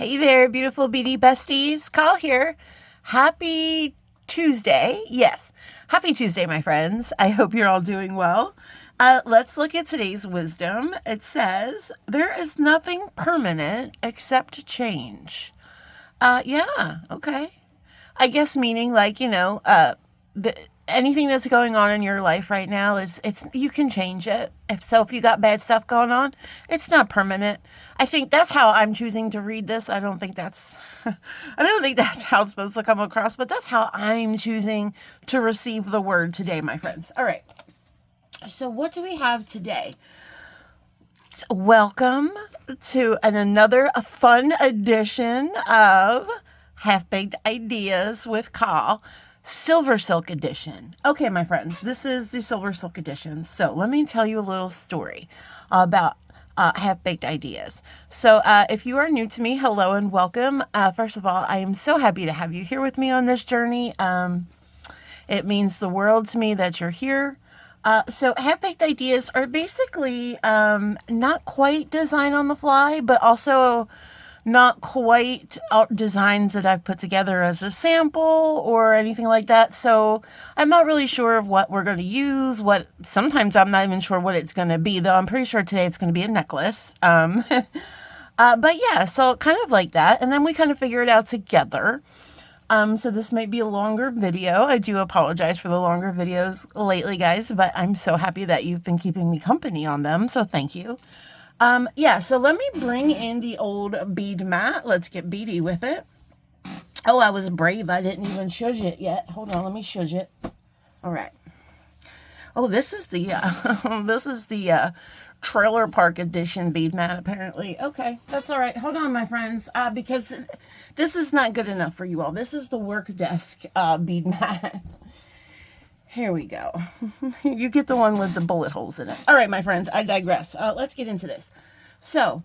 Hey there, beautiful beady besties. Call here. Happy Tuesday. Yes, happy Tuesday, my friends. I hope you're all doing well. Let's look at today's wisdom. It says, there is nothing permanent except change. Yeah, okay. I guess meaning like, anything that's going on in your life right now it's you can change it. If you got bad stuff going on, it's not permanent. I think that's how I'm choosing to read this. I don't think that's I don't think that's how it's supposed to come across, but that's how I'm choosing to receive the word today, my friends. All right. So what do we have today? Welcome to another fun edition of Half-Baked Ideas with Carl, SilverSilk edition. Okay, my friends, this is the SilverSilk edition. So let me tell you a little story about Half-Baked Ideas. So if you are new to me, hello and welcome. First of all, I am so happy to have you here with me on this journey. It means the world to me that you're here. So half-baked ideas are basically not quite design on the fly, but also not quite designs that I've put together as a sample or anything like that. So I'm not really sure of what we're going to use. Sometimes I'm not even sure what it's going to be, though I'm pretty sure today it's going to be a necklace. But yeah, so kind of like that. And then we kind of figure it out together. So this might be a longer video. I do apologize for the longer videos lately, guys, but I'm so happy that you've been keeping me company on them. So thank you. Yeah, so let me bring in the old bead mat. Let's get beady with it. Oh, I was brave. I didn't even shush it yet. Hold on, let me shush it. All right. Oh, this is the trailer park edition bead mat, apparently. Okay, that's all right. Hold on, my friends, because this is not good enough for you all. This is the work desk bead mat. Here we go. You get the one with the bullet holes in it. All right, my friends, I digress. Let's get into this. So,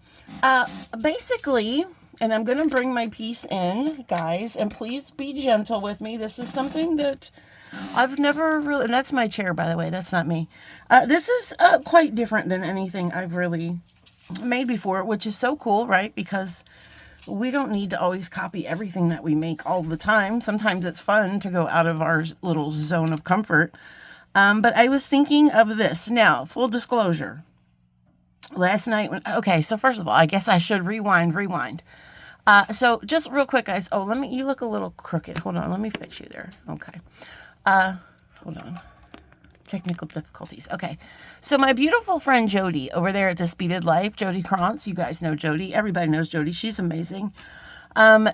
basically, and I'm going to bring my piece in, guys, and please be gentle with me. This is something that I've never really, and that's my chair, by the way, that's not me. This is quite different than anything I've really made before, which is so cool, right? Because we don't need to always copy everything that we make all the time. Sometimes it's fun to go out of our little zone of comfort. But I was thinking of this. Now, full disclosure. Last night, okay, so first of all, I guess I should rewind. So just real quick, guys. Oh, you look a little crooked. Hold on, let me fix you there. Okay. Hold on. Technical difficulties. Okay. So my beautiful friend Jody over there at The Speeded Life, Jody Krantz, you guys know Jody. Everybody knows Jody. She's amazing.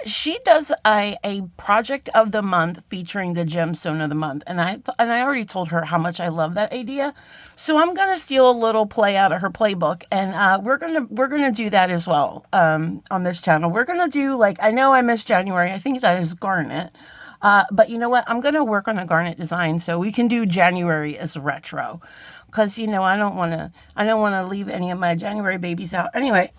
She does a project of the month featuring the gemstone of the month. And I already told her how much I love that idea. So I'm going to steal a little play out of her playbook, and we're going to do that as well on this channel. We're going to do, I know I missed January. I think that is garnet. But you know what? I'm going to work on a garnet design so we can do January as retro. Because, I don't want to leave any of my January babies out. Anyway,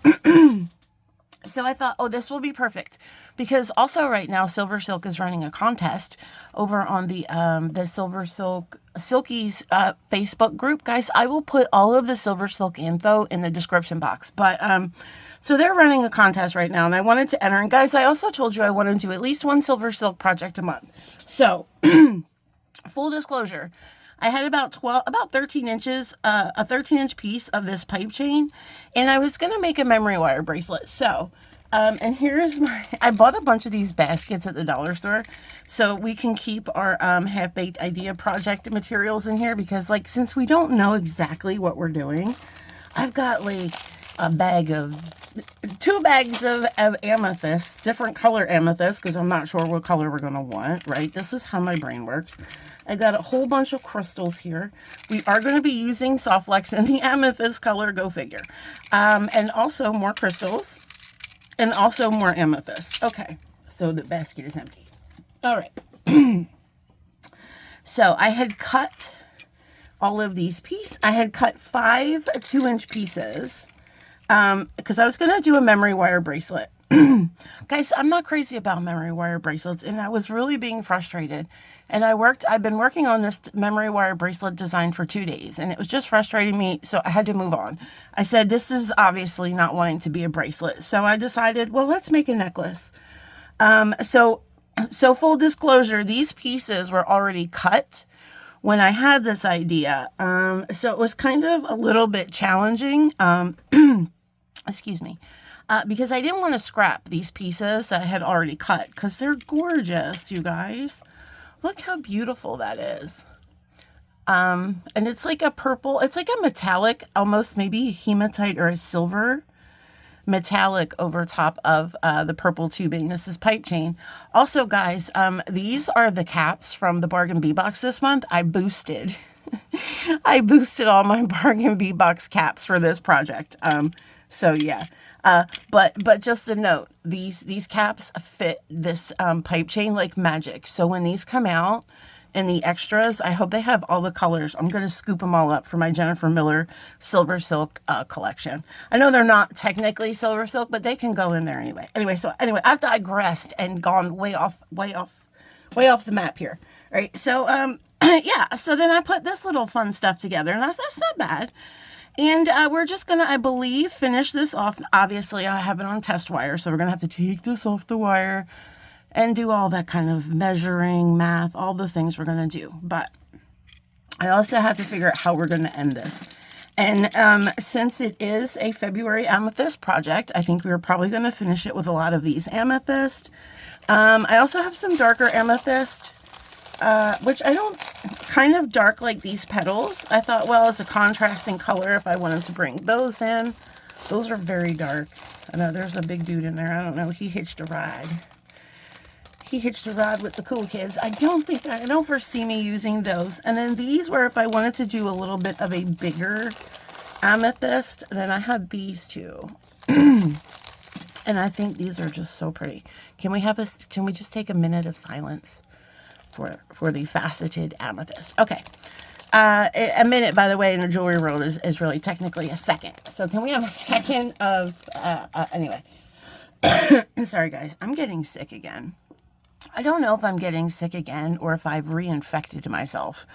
so I thought, this will be perfect. Because also right now, SilverSilk is running a contest over on the SilverSilk Silkies Facebook group. Guys, I will put all of the SilverSilk info in the description box. But, so they're running a contest right now, and I wanted to enter. And guys, I also told you I want to do at least one SilverSilk project a month. So, full disclosure, I had about 13 inches, a 13-inch piece of this pipe chain, and I was going to make a memory wire bracelet. So, and here's I bought a bunch of these baskets at the dollar store, so we can keep our half-baked idea project materials in here, because, since we don't know exactly what we're doing, I've got, two bags of amethyst, different color amethyst, because I'm not sure what color we're going to want, right? This is how my brain works. I got a whole bunch of crystals here. We are going to be using Soft Flex in the amethyst color, go figure. And also more crystals, and also more amethyst. Okay, so the basket is empty. All right. So I had cut all of these pieces. I had cut 5 2-inch pieces. Because I was going to do a memory wire bracelet. Guys, I'm not crazy about memory wire bracelets, and I was really being frustrated. And I've been working on this memory wire bracelet design for 2 days, and it was just frustrating me, so I had to move on. I said, this is obviously not wanting to be a bracelet. So I decided, well, let's make a necklace. So full disclosure, these pieces were already cut when I had this idea. So it was kind of a little bit challenging. Excuse me. Because I didn't want to scrap these pieces that I had already cut, because they're gorgeous, you guys. Look how beautiful that is. And it's like a purple, it's like a metallic, almost maybe hematite or a silver metallic over top of the purple tubing. This is pipe chain. Also, guys, these are the caps from the Bargain Bee Box this month. I boosted all my Bargain Bee Box caps for this project. So yeah. But just a note, these caps fit this pipe chain like magic. So when these come out in the extras, I hope they have all the colors. I'm going to scoop them all up for my Jennifer Miller SilverSilk collection. I know they're not technically SilverSilk, but they can go in there anyway. So I've digressed and gone way off the map here. All right. So yeah. So then I put this little fun stuff together, and that's not bad. And we're just going to, I believe, finish this off. Obviously, I have it on test wire, so we're going to have to take this off the wire and do all that kind of measuring, math, all the things we're going to do. But I also have to figure out how we're going to end this. And since it is a February amethyst project, I think we're probably going to finish it with a lot of these amethyst. I also have some darker amethyst, which I don't, kind of dark like these petals. I thought, well, it's a contrasting color if I wanted to bring those in. Those are very dark. I know there's a big dude in there. I don't know. He hitched a ride. He hitched a ride with the cool kids. I don't foresee me using those. And then these were if I wanted to do a little bit of a bigger amethyst. Then I have these two. And I think these are just so pretty. Can we just take a minute of silence for the faceted amethyst? Okay. A minute, by the way, in the jewelry world is really technically a second. So can we have a second of, anyway. Sorry, guys. I'm getting sick again. I don't know if I'm getting sick again or if I've reinfected myself.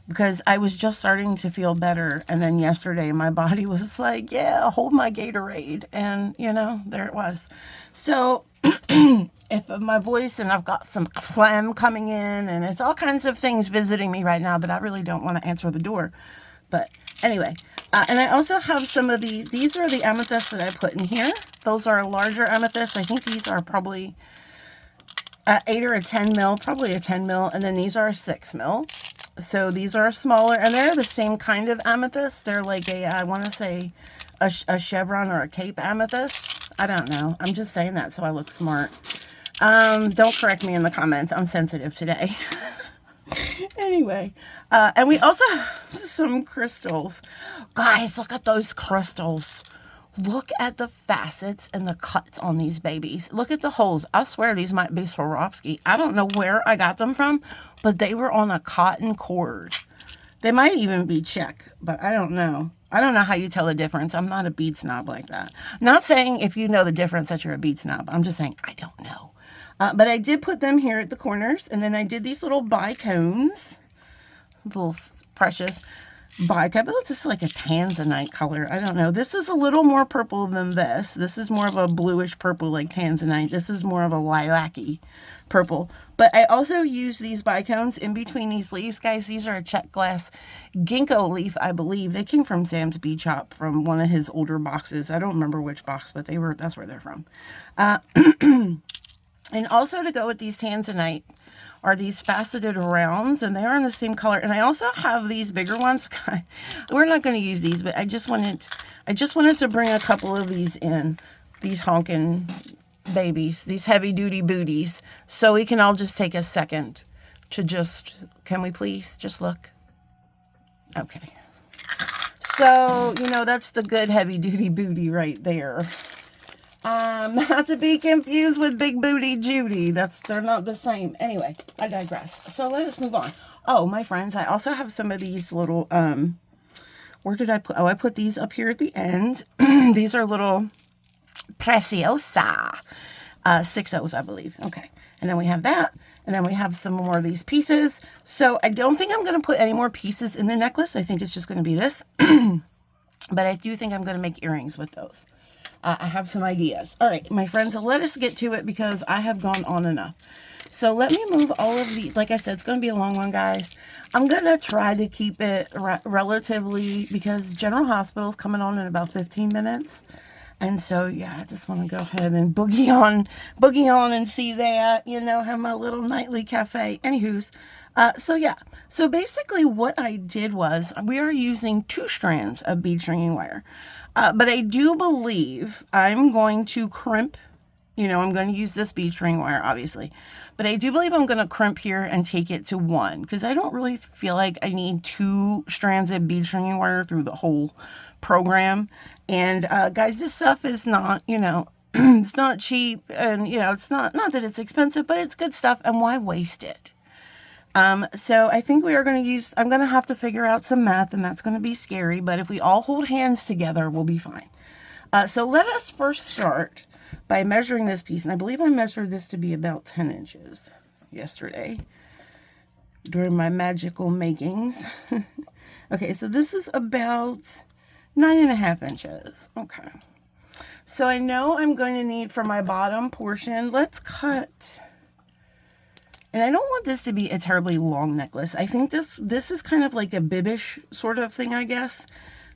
Because I was just starting to feel better. And then yesterday, my body was like, yeah, hold my Gatorade. And, you know, there it was. So if my voice, and I've got some phlegm coming in, and it's all kinds of things visiting me right now that I really don't want to answer the door. But anyway, and I also have some of these. These are the amethysts that I put in here. Those are larger amethysts. I think these are probably 8 or a 10 mil, probably a 10 mil. And then these are a 6 mil. So these are smaller, and they're the same kind of amethyst. They're like I want to say a chevron or a cape amethyst. I don't know. I'm just saying that so I look smart. Don't correct me in the comments. I'm sensitive today. Anyway, and we also have some crystals. Guys, look at those crystals. Look at the facets and the cuts on these babies. Look at the holes. I swear these might be Swarovski. I don't know where I got them from, but they were on a cotton cord. They might even be check, but I don't know. I don't know how you tell the difference. I'm not a bead snob like that. Not saying if you know the difference that you're a bead snob. I'm just saying I don't know. But I did put them here at the corners, and then I did these little bicones. Little precious bicone. But it's just like a tanzanite color. I don't know. This is a little more purple than this. This is more of a bluish purple like tanzanite. This is more of a lilac-y purple. But I also use these bicones in between these leaves. Guys, these are a check glass ginkgo leaf, I believe. They came from Sam's Bead Shop from one of his older boxes. I don't remember which box, but that's where they're from. And also to go with these tanzanite are these faceted rounds, and they are in the same color. And I also have these bigger ones. We're not going to use these, but I just wanted to bring a couple of these in, these honking babies, these heavy duty booties, so we can all just take a second to can we please just look? Okay. So, you know, that's the good heavy duty booty right there. Not to be confused with Big Booty Judy. They're not the same. Anyway, I digress. So let us move on. Oh, my friends, I also have some of these little, where did I put? Oh, I put these up here at the end. These are little Preciosa. 6 O's, I believe. Okay. And then we have that. And then we have some more of these pieces. So I don't think I'm going to put any more pieces in the necklace. I think it's just going to be this. But I do think I'm going to make earrings with those. I have some ideas. All right, my friends, let us get to it because I have gone on enough. So let me move all of the, like I said, it's going to be a long one, guys. I'm going to try to keep it relatively, because General Hospital is coming on in about 15 minutes. And so, yeah, I just want to go ahead and boogie on and see that, you know, have my little nightly cafe. Anywho's, so yeah. So basically what I did was, we are using 2 strands of bead stringing wire. But I do believe I'm going to crimp, you know, I'm going to use this bead string wire, obviously. But I do believe I'm going to crimp here and take it to 1, because I don't really feel like I need 2 strands of bead stringing wire through the whole program. And guys, this stuff is not, you know, it's not cheap, and, you know, it's not that it's expensive, but it's good stuff, and why waste it? So I think we are going to use, I'm going to have to figure out some math, and that's going to be scary, but if we all hold hands together, we'll be fine. So let us first start by measuring this piece, and I believe I measured this to be about 10 inches yesterday during my magical makings. Okay, so this is about 9.5 inches. Okay. So I know I'm going to need for my bottom portion, let's cut, and I don't want this to be a terribly long necklace. I think this is kind of like a bibbish sort of thing, I guess.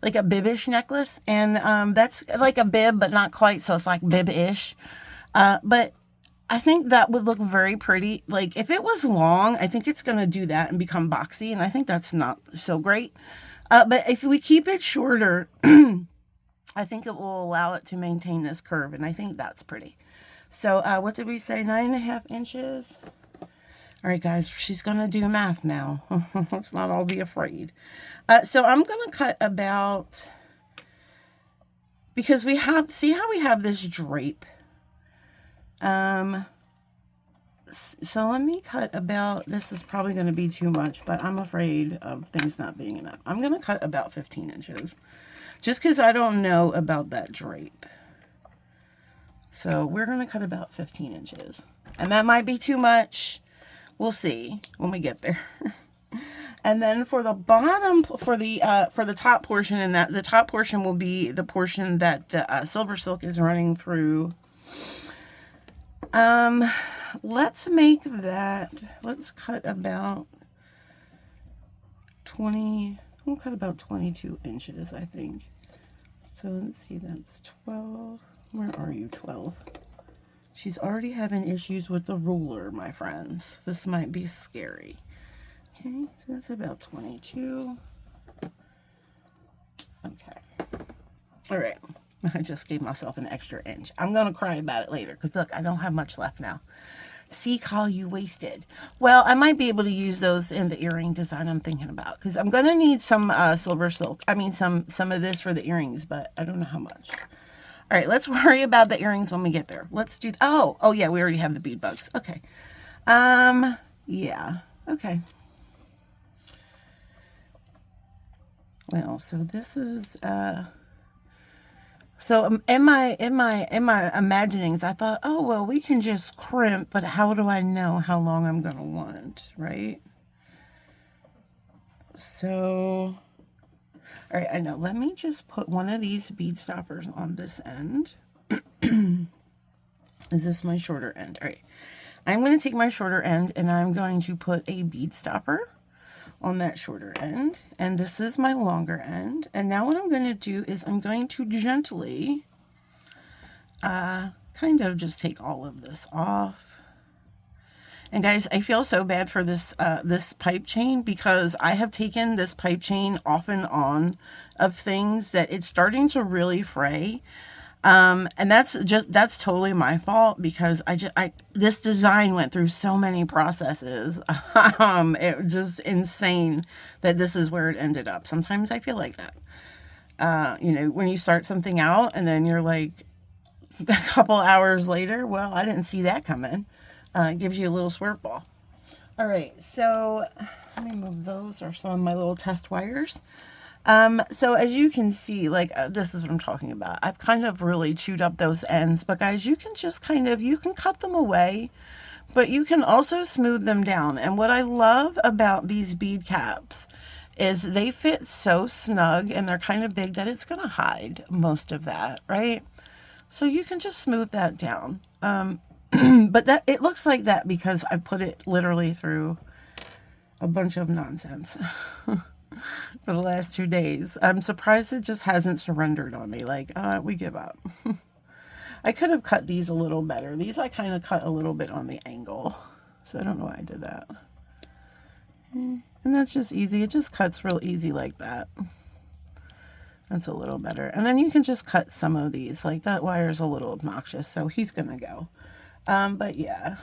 Like a bibbish necklace. And that's like a bib, but not quite, so it's like bib-ish. But I think that would look very pretty. Like, if it was long, I think it's going to do that and become boxy, and I think that's not so great. But if we keep it shorter, I think it will allow it to maintain this curve, and I think that's pretty. So what did we say, 9.5 inches? All right, guys, she's going to do math now. Let's not all be afraid. So I'm going to cut about, because we have, see how we have this drape? So let me cut about, this is probably going to be too much, but I'm afraid of things not being enough. I'm going to cut about 15 inches, just because I don't know about that drape. So we're going to cut about 15 inches, and that might be too much. We'll see when we get there. And then for the bottom, for the top portion, and that the top portion will be the portion that the SilverSilk is running through. Let's make that, let's cut about 20, we'll cut about 22 inches, I think. So let's see, that's 12. Where are you, 12? She's already having issues with the ruler, my friends. This might be scary. Okay, so that's about 22. Okay. All right. I just gave myself an extra inch. I'm going to cry about it later, because look, I don't have much left now. See, call you wasted. Well, I might be able to use those in the earring design I'm thinking about, because I'm going to need some SilverSilk. I mean, some of this for the earrings, but I don't know how much. All right, let's worry about the earrings when we get there. Let's do, oh yeah, we already have the bead bugs. Okay. Yeah. Okay. Well, so this is, so in my imaginings, I thought, oh, well, we can just crimp, but how do I know how long I'm going to want, right? So, all right, I know. Let me just put one of these bead stoppers on this end. Is this my shorter end? All right. I'm going to take my shorter end, and I'm going to put a bead stopper on that shorter end, and this is my longer end. And now what I'm going to do is I'm going to gently kind of just take all of this off. And guys, I feel so bad for this this pipe chain, because I have taken this pipe chain off and on of things that it's starting to really fray. And that's totally my fault, because this design went through so many processes. It was just insane that this is where it ended up. Sometimes I feel like that. You know, when you start something out and then you're like a couple hours later, well, I didn't see that coming. It gives you a little swerve ball. All right, so let me move those, or some of my little test wires. So as you can see, like, this is what I'm talking about. I've kind of really chewed up those ends, but guys, you can just kind of, you can cut them away, but you can also smooth them down. And what I love about these bead caps is they fit so snug and they're kind of big that it's going to hide most of that, right? So you can just smooth that down. But that, it looks like that because I put it literally through a bunch of nonsense for the last 2 days. I'm surprised it just hasn't surrendered on me. Like, we give up. I could have cut these a little better. These I kind of cut a little bit on the angle. So I don't know why I did that. And that's just easy. It just cuts real easy like that. That's a little better. And then you can just cut some of these. Like, that wire is a little obnoxious, so he's going to go. But yeah.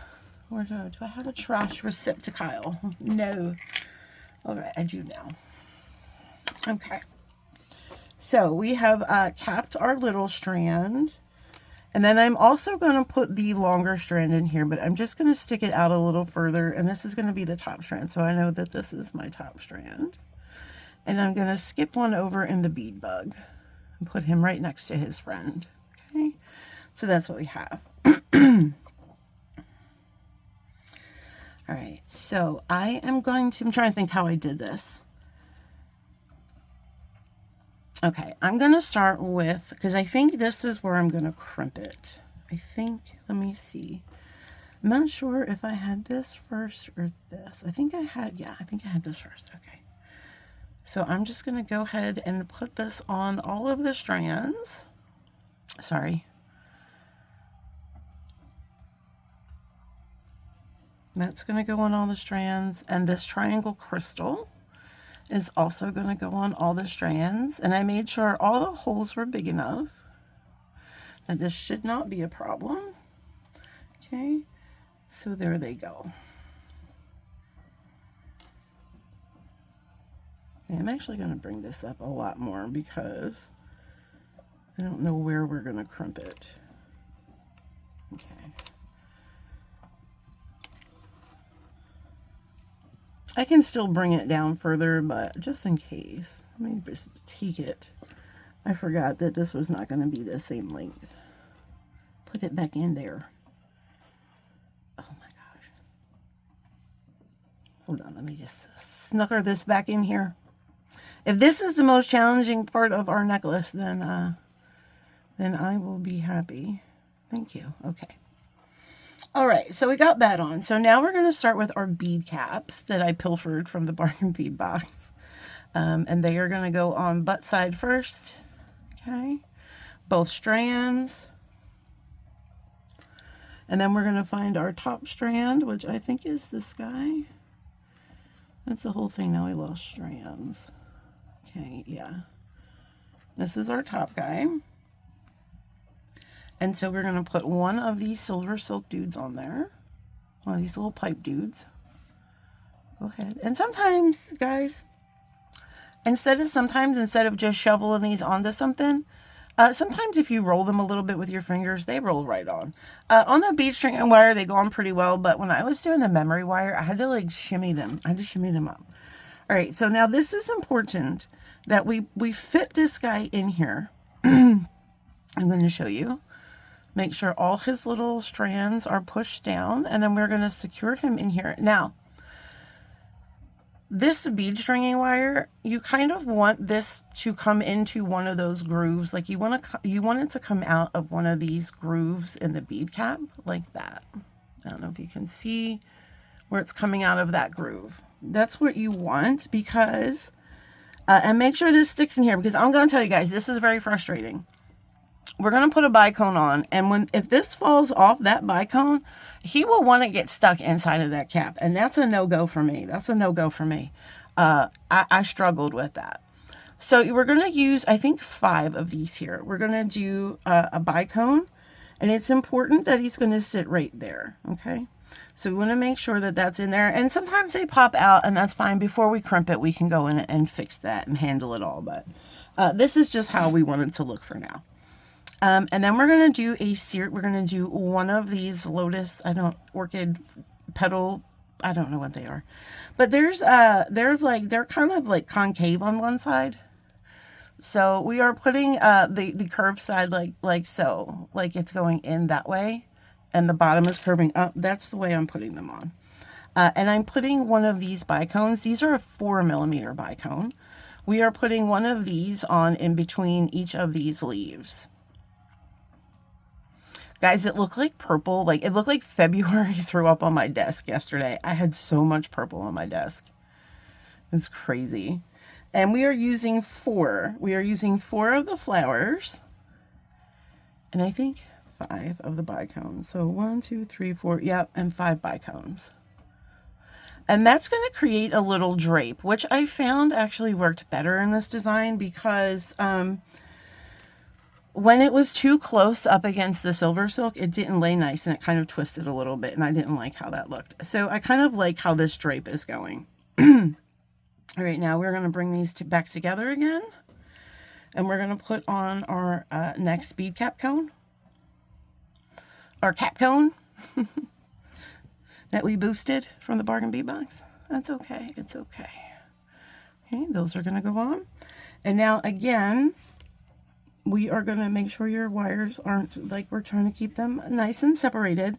Where do I have a trash receptacle? No. All right, I do now. Okay. So we have capped our little strand. And then I'm also going to put the longer strand in here, but I'm just going to stick it out a little further. And this is going to be the top strand. So I know that this is my top strand. And I'm going to skip one over in the bead bug and put him right next to his friend. Okay. So that's what we have. All right. So I am going to, I'm trying to think how I did this. Okay, I'm going to start with, because I think this is where I'm going to crimp it. I think, let me see. I'm not sure if I had this first or this. I think I had, yeah, I think I had this first. Okay. So I'm just going to go ahead and put this on all of the strands. Sorry. That's going to go on all the strands. And this triangle crystal is also going to go on all the strands. And I made sure all the holes were big enough that this should not be a problem. Okay, so there they go. Okay, I'm actually going to bring this up a lot more because I don't know where we're going to crimp it. Okay. I can still bring it down further, but just in case, let me just tweak it. I forgot that this was not going to be the same length. Put it back in there. Oh my gosh. Hold on, let me just snugger this back in here. If this is the most challenging part of our necklace, then I will be happy. Thank you. Okay. All right, so we got that on. So now we're going to start with our bead caps that I pilfered from the bargain bead box. And they are going to go on butt side first. Okay, both strands. And then we're going to find our top strand, which I think is this guy. That's the whole thing. Now I lost strands. Okay, yeah. This is our top guy. And so we're going to put one of these SilverSilk dudes on there. One of these little pipe dudes. Go ahead. And sometimes, guys, instead of just shoveling these onto something, sometimes if you roll them a little bit with your fingers, they roll right on. On the bead string and wire, they go on pretty well. But when I was doing the memory wire, I had to like shimmy them. I had to shimmy them up. All right. So now this is important that we fit this guy in here. I'm going to show you. Make sure all his little strands are pushed down, and then we're going to secure him in here. Now, this bead stringing wire, you kind of want this to come into one of those grooves. Like you want it to come out of one of these grooves in the bead cap, like that. I don't know if you can see where it's coming out of that groove. That's what you want because, and make sure this sticks in here because I'm going to tell you guys, this is very frustrating. We're going to put a bicone on, and if this falls off that bicone, he will want to get stuck inside of that cap, and that's a no-go for me. That's a no-go for me. I struggled with that. So we're going to use, I think, 5 of these here. We're going to do a bicone, and it's important that he's going to sit right there, okay? So we want to make sure that that's in there, and sometimes they pop out, and that's fine. Before we crimp it, we can go in and fix that and handle it all, but this is just how we want it to look for now. And then we're going to do we're going to do one of these lotus, orchid petal, I don't know what they are. But they're kind of like concave on one side. So we are putting the curved side like so, like it's going in that way, and the bottom is curving up. That's the way I'm putting them on. And I'm putting one of these bicones. These are a 4mm bicone. We are putting one of these on in between each of these leaves. Guys, it looked like purple. Like, it looked like February threw up on my desk yesterday. I had so much purple on my desk. It's crazy. And we are using 4. We are using 4 of the flowers. And I think 5 of the bicones. So 1, 2, 3, 4. Yep, and 5 bicones. And that's going to create a little drape, which I found actually worked better in this design because when it was too close up against the SilverSilk, it didn't lay nice and it kind of twisted a little bit, and I didn't like how that looked. So I kind of like how this drape is going. All right, now we're going to bring these back together again, and we're going to put on our next bead cap cone, our cap cone. That we boosted from the bargain bead box. That's okay. It's okay. Okay, those are going to go on. And now again, we are going to make sure your wires aren't, like, we're trying to keep them nice and separated.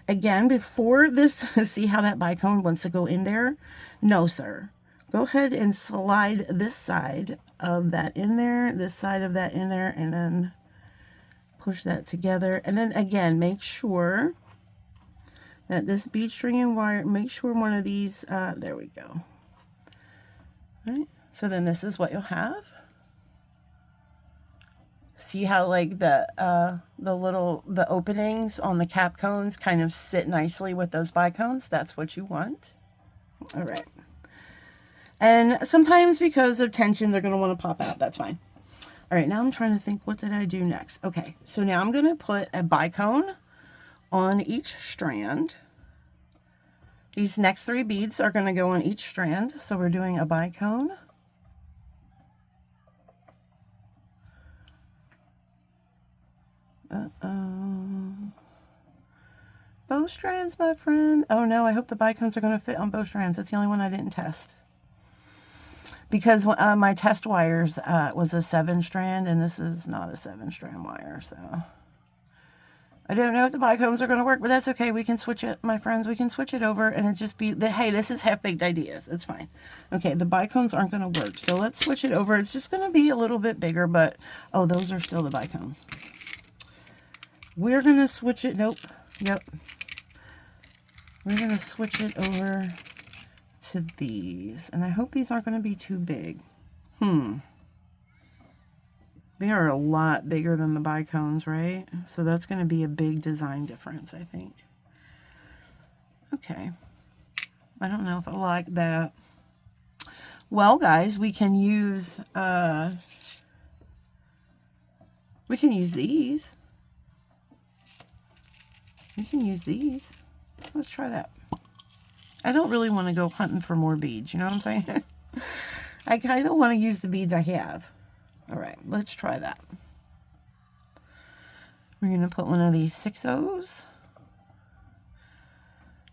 Again, before this, see how that bicone wants to go in there? No, sir. Go ahead and slide this side of that in there, this side of that in there, and then push that together. And then again, make sure that this bead string and wire, make sure one of these, there we go. All right, so then this is what you'll have. See how like the openings on the cap cones kind of sit nicely with those bicones? That's what you want. All right. And sometimes because of tension, they're going to want to pop out. That's fine. All right, now I'm trying to think, what did I do next? Okay, so now I'm going to put a bicone on each strand. These next 3 beads are going to go on each strand. So we're doing a bicone. Both strands, my friend. Oh no, I hope the bicones are going to fit on both strands. That's the only one I didn't test. Because my test wires was a 7-strand, and this is not a 7-strand wire, so I don't know if the bicones are going to work, but that's okay. We can switch it, my friends. We can switch it over, and it's just be the, hey, this is half-baked ideas. It's fine. Okay, the bicones aren't going to work, so let's switch it over. It's just going to be a little bit bigger, but oh, those are still the bicones. We're going to switch it. Nope. Yep. We're going to switch it over to these, and I hope these aren't going to be too big. They are a lot bigger than the bicones, right? So that's going to be a big design difference, I think. Okay. I don't know if I like that. Well, guys, we can use these. We can use these. Let's try that. I don't really want to go hunting for more beads, you know what I'm saying? I kind of want to use the beads I have. All right, let's try that. We're going to put one of these 6-0s.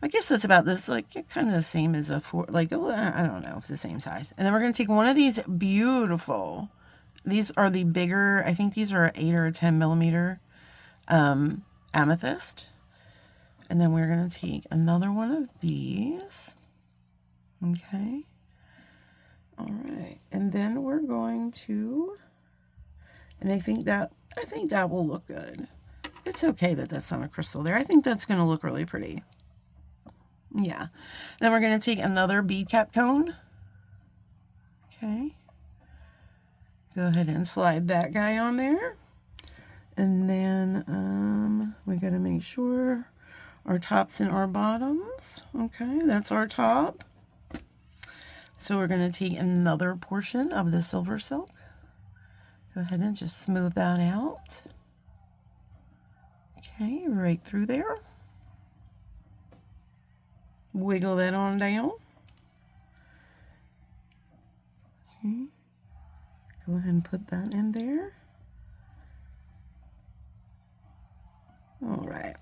I guess that's about this, like, kind of the same as a 4, like, I don't know if it's the same size. And then we're going to take one of these beautiful, these are the bigger, I think these are an 8 or a 10mm amethyst. And then we're going to take another one of these. Okay. All right. And then we're going to, and I think that will look good. It's okay that that's not a crystal there. I think that's going to look really pretty. Yeah. Then we're going to take another bead cap cone. Okay. Go ahead and slide that guy on there. And then we got to make sure our tops and our bottoms. Okay, that's our top. So we're going to take another portion of the SilverSilk. Go ahead and just smooth that out. Okay, right through there. Wiggle that on down. Okay. Go ahead and put that in there. All right.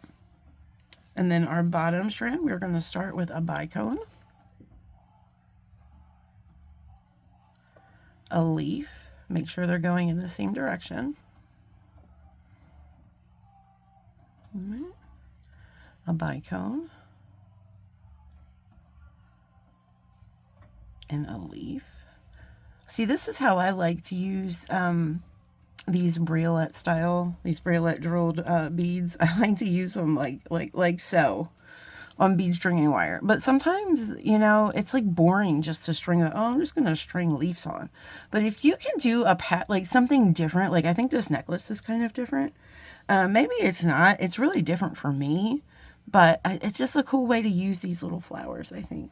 And then our bottom strand, we're going to start with a bicone, a leaf, Make sure they're going in the same direction. A bicone. And a leaf. See, this is how I like to use these briolet style, these briolet drilled beads. I like to use them like so on bead stringing wire. But sometimes, you know, it's like boring just to string oh, I'm just going to string leaves on. But if you can do a like something different, like I think this necklace is kind of different. Maybe it's not. It's really different for me. But it's just a cool way to use these little flowers, I think.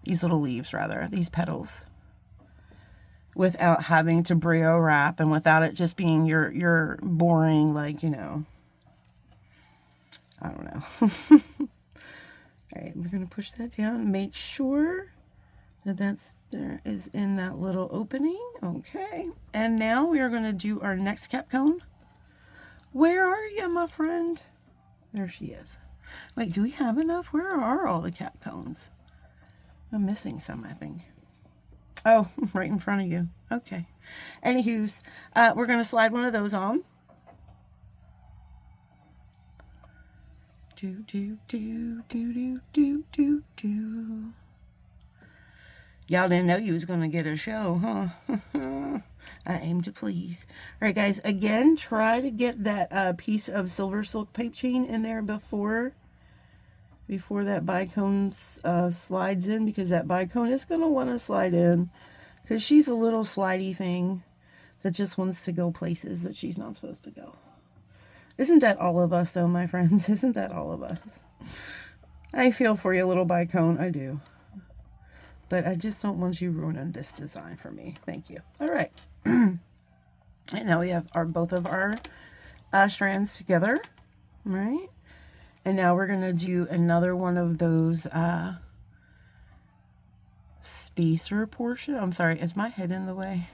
These little leaves, rather. These petals. Without having to brio wrap and without it just being your boring, like, you know, I don't know. All right, we're going to push that down. Make sure that there is in that little opening. Okay. And now we are going to do our next cap cone. Where are you, my friend? There she is. Wait, do we have enough? Where are all the cap cones? I'm missing some, I think. Oh, right in front of you. Okay. Anywho's, we're going to slide one of those on. Y'all didn't know you was going to get a show, huh? I aim to please. All right, guys. Again, try to get that piece of SilverSilk pipe chain in there before that bicone slides in, because that bicone is going to want to slide in because she's a little slidey thing that just wants to go places that she's not supposed to go. Isn't that all of us, though, my friends? Isn't that all of us? I feel for you, little bicone. I do. But I just don't want you ruining this design for me. Thank you. All right. And now we have both of our strands together. All right. And now we're going to do another one of those spacer portion. I'm sorry, is my head in the way?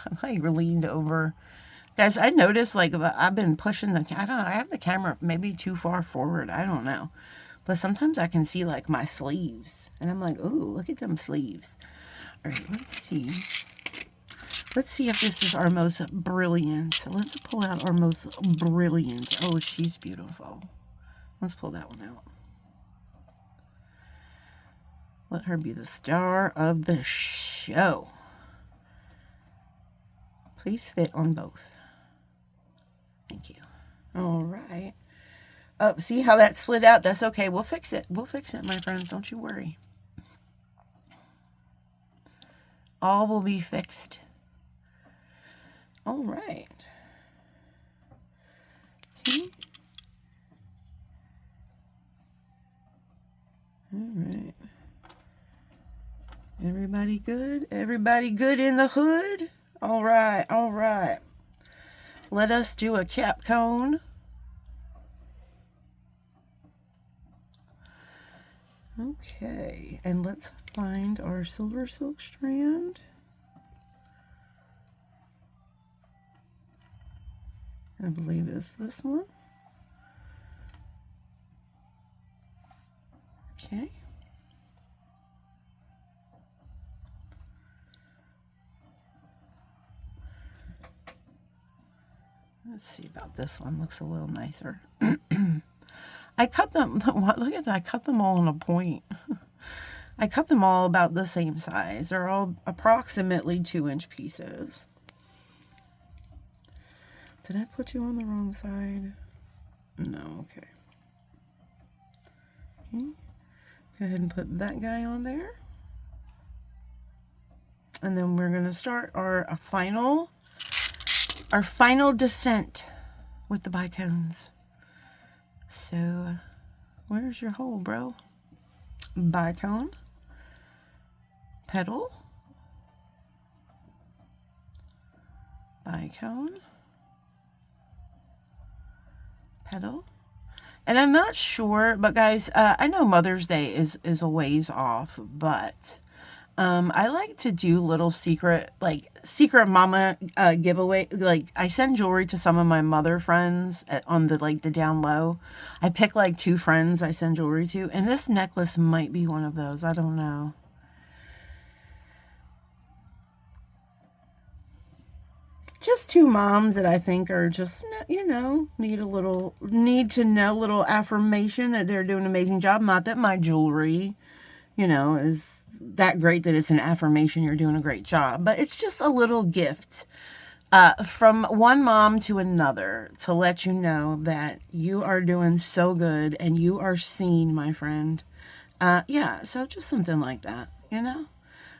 I'm like leaned over. Guys, I noticed like I've been pushing I don't know, I have the camera maybe too far forward. I don't know. But sometimes I can see like my sleeves. And I'm like, ooh, look at them sleeves. All right, let's see. Let's see if this is our most brilliant. So let's pull out our most brilliant. Oh, she's beautiful. Let's pull that one out. Let her be the star of the show. Please fit on both. Thank you. All right. Oh, see how that slid out? That's okay. We'll fix it. We'll fix it, my friends. Don't you worry. All will be fixed. All right. Okay. All right. Everybody good? Everybody good in the hood? All right. All right. Let us do a cap cone. Okay. And let's find our SilverSilk strand. I believe it's this one. Okay. Let's see about this one. Looks a little nicer. I cut them. Look at that. I cut them all on a point. I cut them all about the same size. They're all approximately 2-inch pieces. Did I put you on the wrong side? No. Okay. Okay. Go ahead and put that guy on there. And then we're going to start our final descent with the bicones. So, where's your hole, bro? Bicone. Petal. Bicone. Petal. And I'm not sure, but guys, I know Mother's Day is a ways off, but I like to do little secret mama giveaway. Like, I send jewelry to some of my mother friends on the down low. I pick like 2 friends I send jewelry to, and this necklace might be one of those. I don't know. just two moms that I think are just, you know, need to know a little affirmation that they're doing an amazing job. Not that my jewelry, you know, is that great that it's an affirmation you're doing a great job, but it's just a little gift from one mom to another to let you know that you are doing so good and you are seen, my friend. Yeah, so just something like that, you know?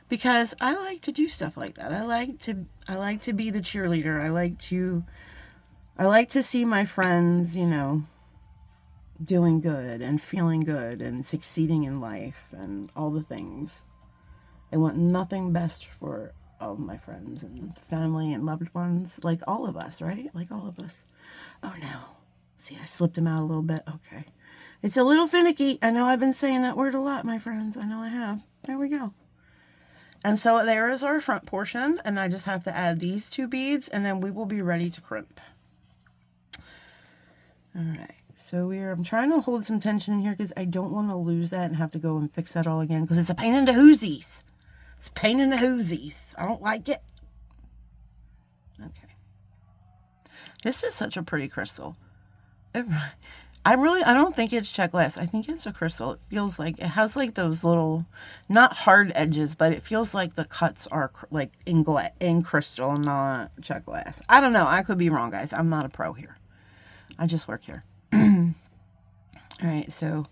Because I like to do stuff like that. I like to be the cheerleader. I like to see my friends, you know, doing good and feeling good and succeeding in life and all the things. I want nothing best for all of my friends and family and loved ones, like all of us, right? Like all of us. Oh no. See, I slipped him out a little bit. Okay. It's a little finicky. I know I've been saying that word a lot, my friends. I know I have. There we go. And so there is our front portion, and I just have to add these two beads, and then we will be ready to crimp. All right. So I'm trying to hold some tension in here because I don't want to lose that and have to go and fix that all again because it's a pain in the hoozies. It's a pain in the hoozies. I don't like it. Okay. This is such a pretty crystal. I don't think it's check glass. I think it's a crystal. It feels like it has like those little, not hard edges, but it feels like the cuts are like in crystal, not check glass. I don't know. I could be wrong, guys. I'm not a pro here. I just work here. All right. So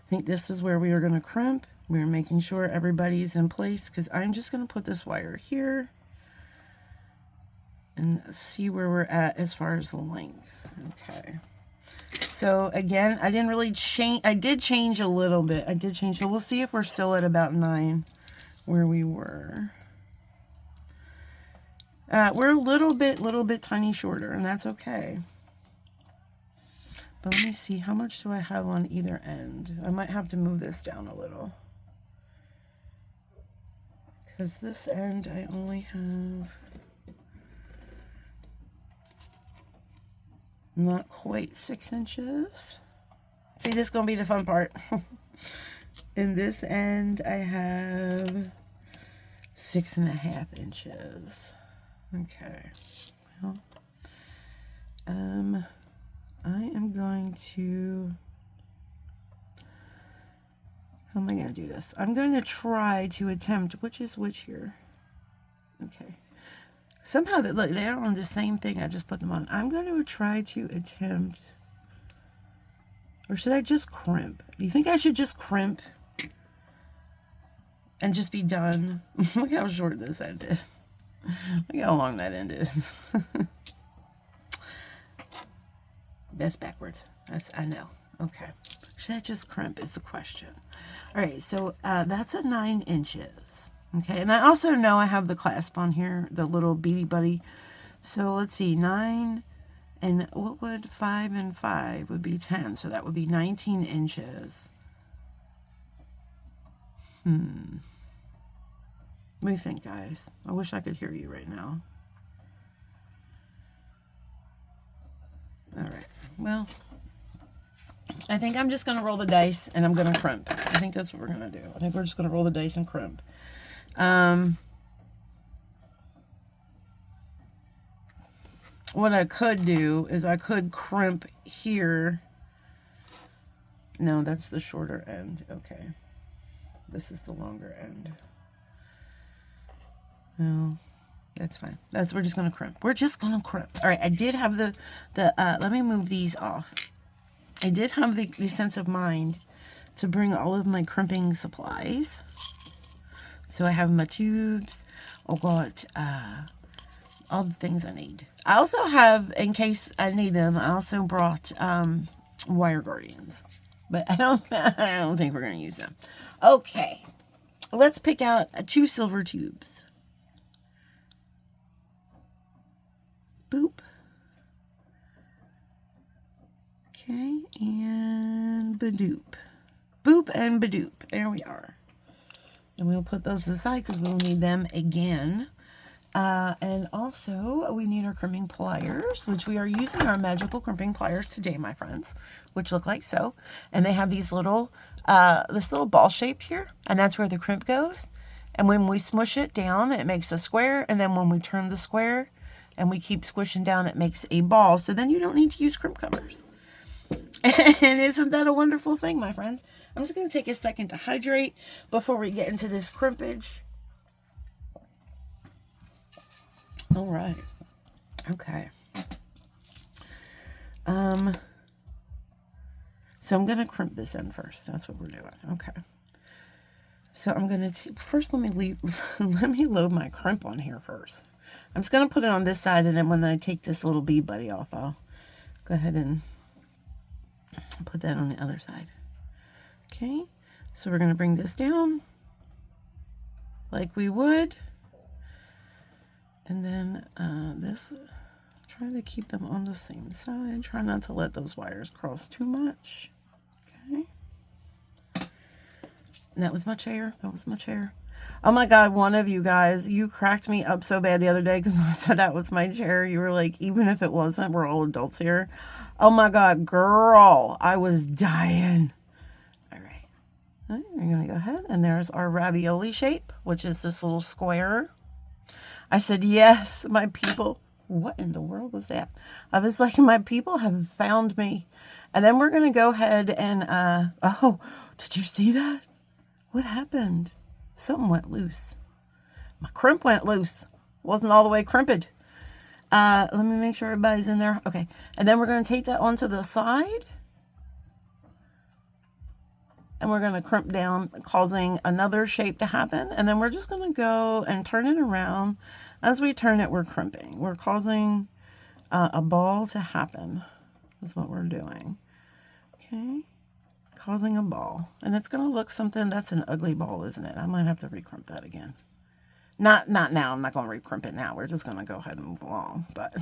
I think this is where we are going to crimp. We're making sure everybody's in place because I'm just going to put this wire here and see where we're at as far as the length. Okay. So again, I didn't really change. I did change a little bit. So we'll see if we're still at about 9 where we were. We're a little bit tiny shorter, and that's okay. But let me see, how much do I have on either end? I might have to move this down a little. Because this end I only have not quite 6 inches. See, this is going to be the fun part. In this end, I have 6.5 inches. Okay. Well, I am going to... How am I going to do this? I'm going to try to attempt... Which is which here? Okay. Somehow, look, they're on the same thing. I just put them on. I'm going to try to attempt... Or should I just crimp? Do you think I should just crimp? And just be done? Look how short this end is. Look how long that end is. That's backwards. I know. Okay. Should I just crimp is the question. All right. So that's a 9 inches. Okay. And I also know I have the clasp on here, the little beady buddy. So let's see. 9 and what would 5 and 5 would be 10. So that would be 19 inches. What do you think, guys? I wish I could hear you right now. All right. Well, I think I'm just going to roll the dice and I'm going to crimp. I think that's what we're going to do. I think we're just going to roll the dice and crimp. What I could do is I could crimp here. No, that's the shorter end. Okay. This is the longer end. No, that's fine. We're just going to crimp. We're just going to crimp. All right. I did have let me move these off. I did have the sense of mind to bring all of my crimping supplies. So I have my tubes. I've got all the things I need. I also have, in case I need them, I also brought wire guardians. But I don't think we're going to use them. Okay. Let's pick out 2 silver tubes. Boop. Okay, and badoop. Boop and badoop. There we are. And we'll put those aside because we'll need them again. And also, we need our crimping pliers, which we are using our magical crimping pliers today, my friends, which look like so. And they have these little, this little ball shape here, and that's where the crimp goes. And when we smush it down, it makes a square. And then when we turn the square, and we keep squishing down, it makes a ball. So then you don't need to use crimp covers. And isn't that a wonderful thing, my friends? I'm just going to take a second to hydrate before we get into this crimpage. All right. Okay. So I'm going to crimp this end first. That's what we're doing. Okay. So I'm going to first let me load my crimp on here first. I'm just going to put it on this side, and then when I take this little bead buddy off, I'll go ahead and put that on the other side. Okay. So we're going to bring this down like we would. And then this, try to keep them on the same side. Try not to let those wires cross too much. Okay. And that was my chair. That was my chair. Oh my God, one of you guys, you cracked me up so bad the other day because I said that was my chair. You were like, even if it wasn't, we're all adults here. Oh my God, girl, I was dying. All right. All right, we're going to go ahead. And there's our ravioli shape, which is this little square. I said, yes, my people. What in the world was that? I was like, my people have found me. And then we're going to go ahead and, oh, did you see that? What happened? Something went loose. My crimp went loose. Wasn't all the way crimped. Let me make sure everybody's in there. Okay. And then we're going to take that onto the side. And we're going to crimp down, causing another shape to happen. And then we're just going to go and turn it around. As we turn it, we're crimping. We're causing a ball to happen. That's what we're doing. Okay. Causing a ball. And it's going to look something, that's an ugly ball, isn't it? I might have to recrimp that again. Not now. I'm not going to recrimp it now. We're just going to go ahead and move along. But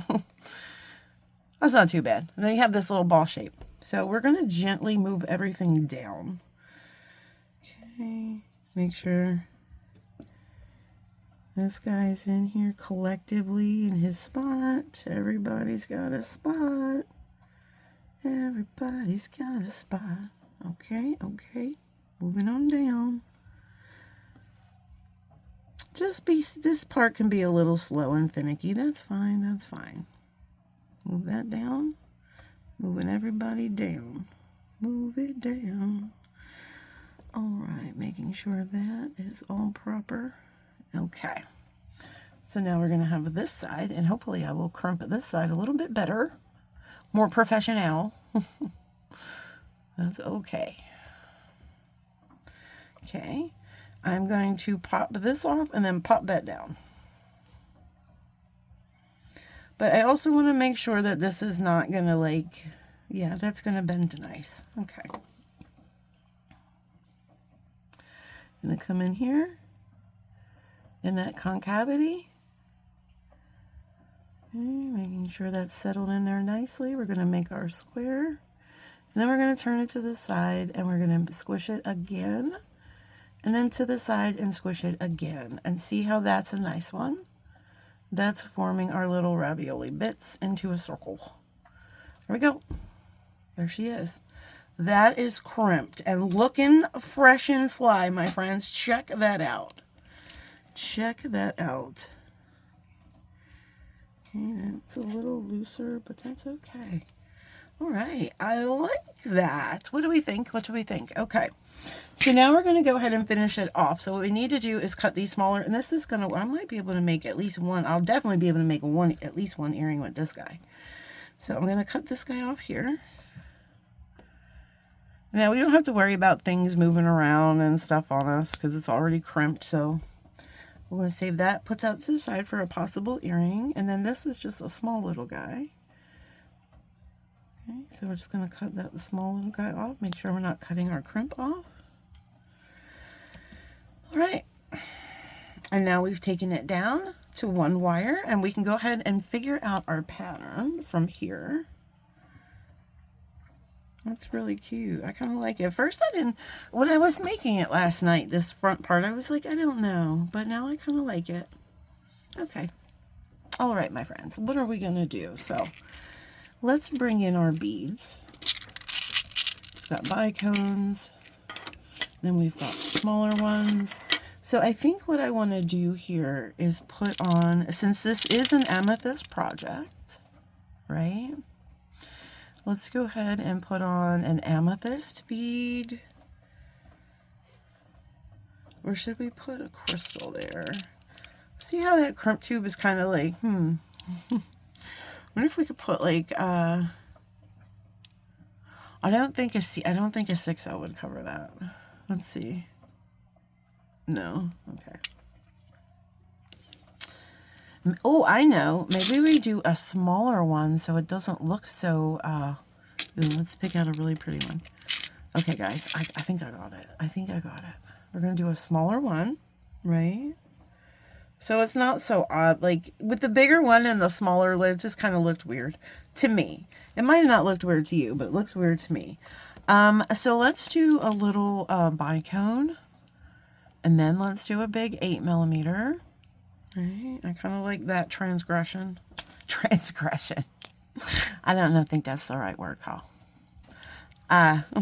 that's not too bad. And then you have this little ball shape. So we're going to gently move everything down. Okay. Make sure this guy's in here collectively in his spot. Everybody's got a spot. Everybody's got a spot. Okay, okay. Moving on down. This part can be a little slow and finicky. That's fine, that's fine. Move that down. Moving everybody down. Move it down. All right, making sure that is all proper. Okay. So now we're going to have this side, and hopefully I will crimp this side a little bit better. More professional. That's okay. Okay. I'm going to pop this off and then pop that down. But I also want to make sure that this is not going to like, yeah, that's going to bend nice. Okay. I'm going to come in here in that concavity. Okay, making sure that's settled in there nicely. We're going to make our square. And then we're going to turn it to the side and we're going to squish it again. And then to the side and squish it again. And see how that's a nice one? That's forming our little ravioli bits into a circle. There we go. There she is. That is crimped and looking fresh and fly, my friends. Check that out. Check that out. Okay, that's a little looser, but that's okay. All right, I like that. What do we think? What do we think? Okay, so now we're going to go ahead and finish it off. So what we need to do is cut these smaller, and this is going to, I might be able to make at least one. I'll definitely be able to make at least one earring with this guy. So I'm going to cut this guy off here. Now we don't have to worry about things moving around and stuff on us because it's already crimped. So we're going to save that, puts out to the side for a possible earring. And then this is just a small little guy. Okay, so we're just going to cut that small little guy off. Make sure we're not cutting our crimp off. All right. And now we've taken it down to one wire. And we can go ahead and figure out our pattern from here. That's really cute. I kind of like it. At first I didn't, when I was making it last night, this front part, I was like, I don't know. But now I kind of like it. Okay. All right, my friends. What are we going to do? So let's bring in our beads. We've got bicones. Then we've got smaller ones. So I think what I want to do here is put on, since this is an amethyst project, right? Let's go ahead and put on an amethyst bead. Or should we put a crystal there? See how that crimp tube is kind of like, I wonder if we could put like, I don't think a 6/0 would cover that. Let's see. No. Okay. Oh, I know. Maybe we do a smaller one so it doesn't look so, let's pick out a really pretty one. Okay, guys, I think I got it. I think I got it. We're going to do a smaller one, right? So it's not so odd. Like, with the bigger one and the smaller lid, just kind of looked weird to me. It might have not looked weird to you, but it looks weird to me. So let's do a little bicone. And then let's do a big 8mm. Right? I kind of like that transgression. Transgression. I don't think that's the right word, Carl. That's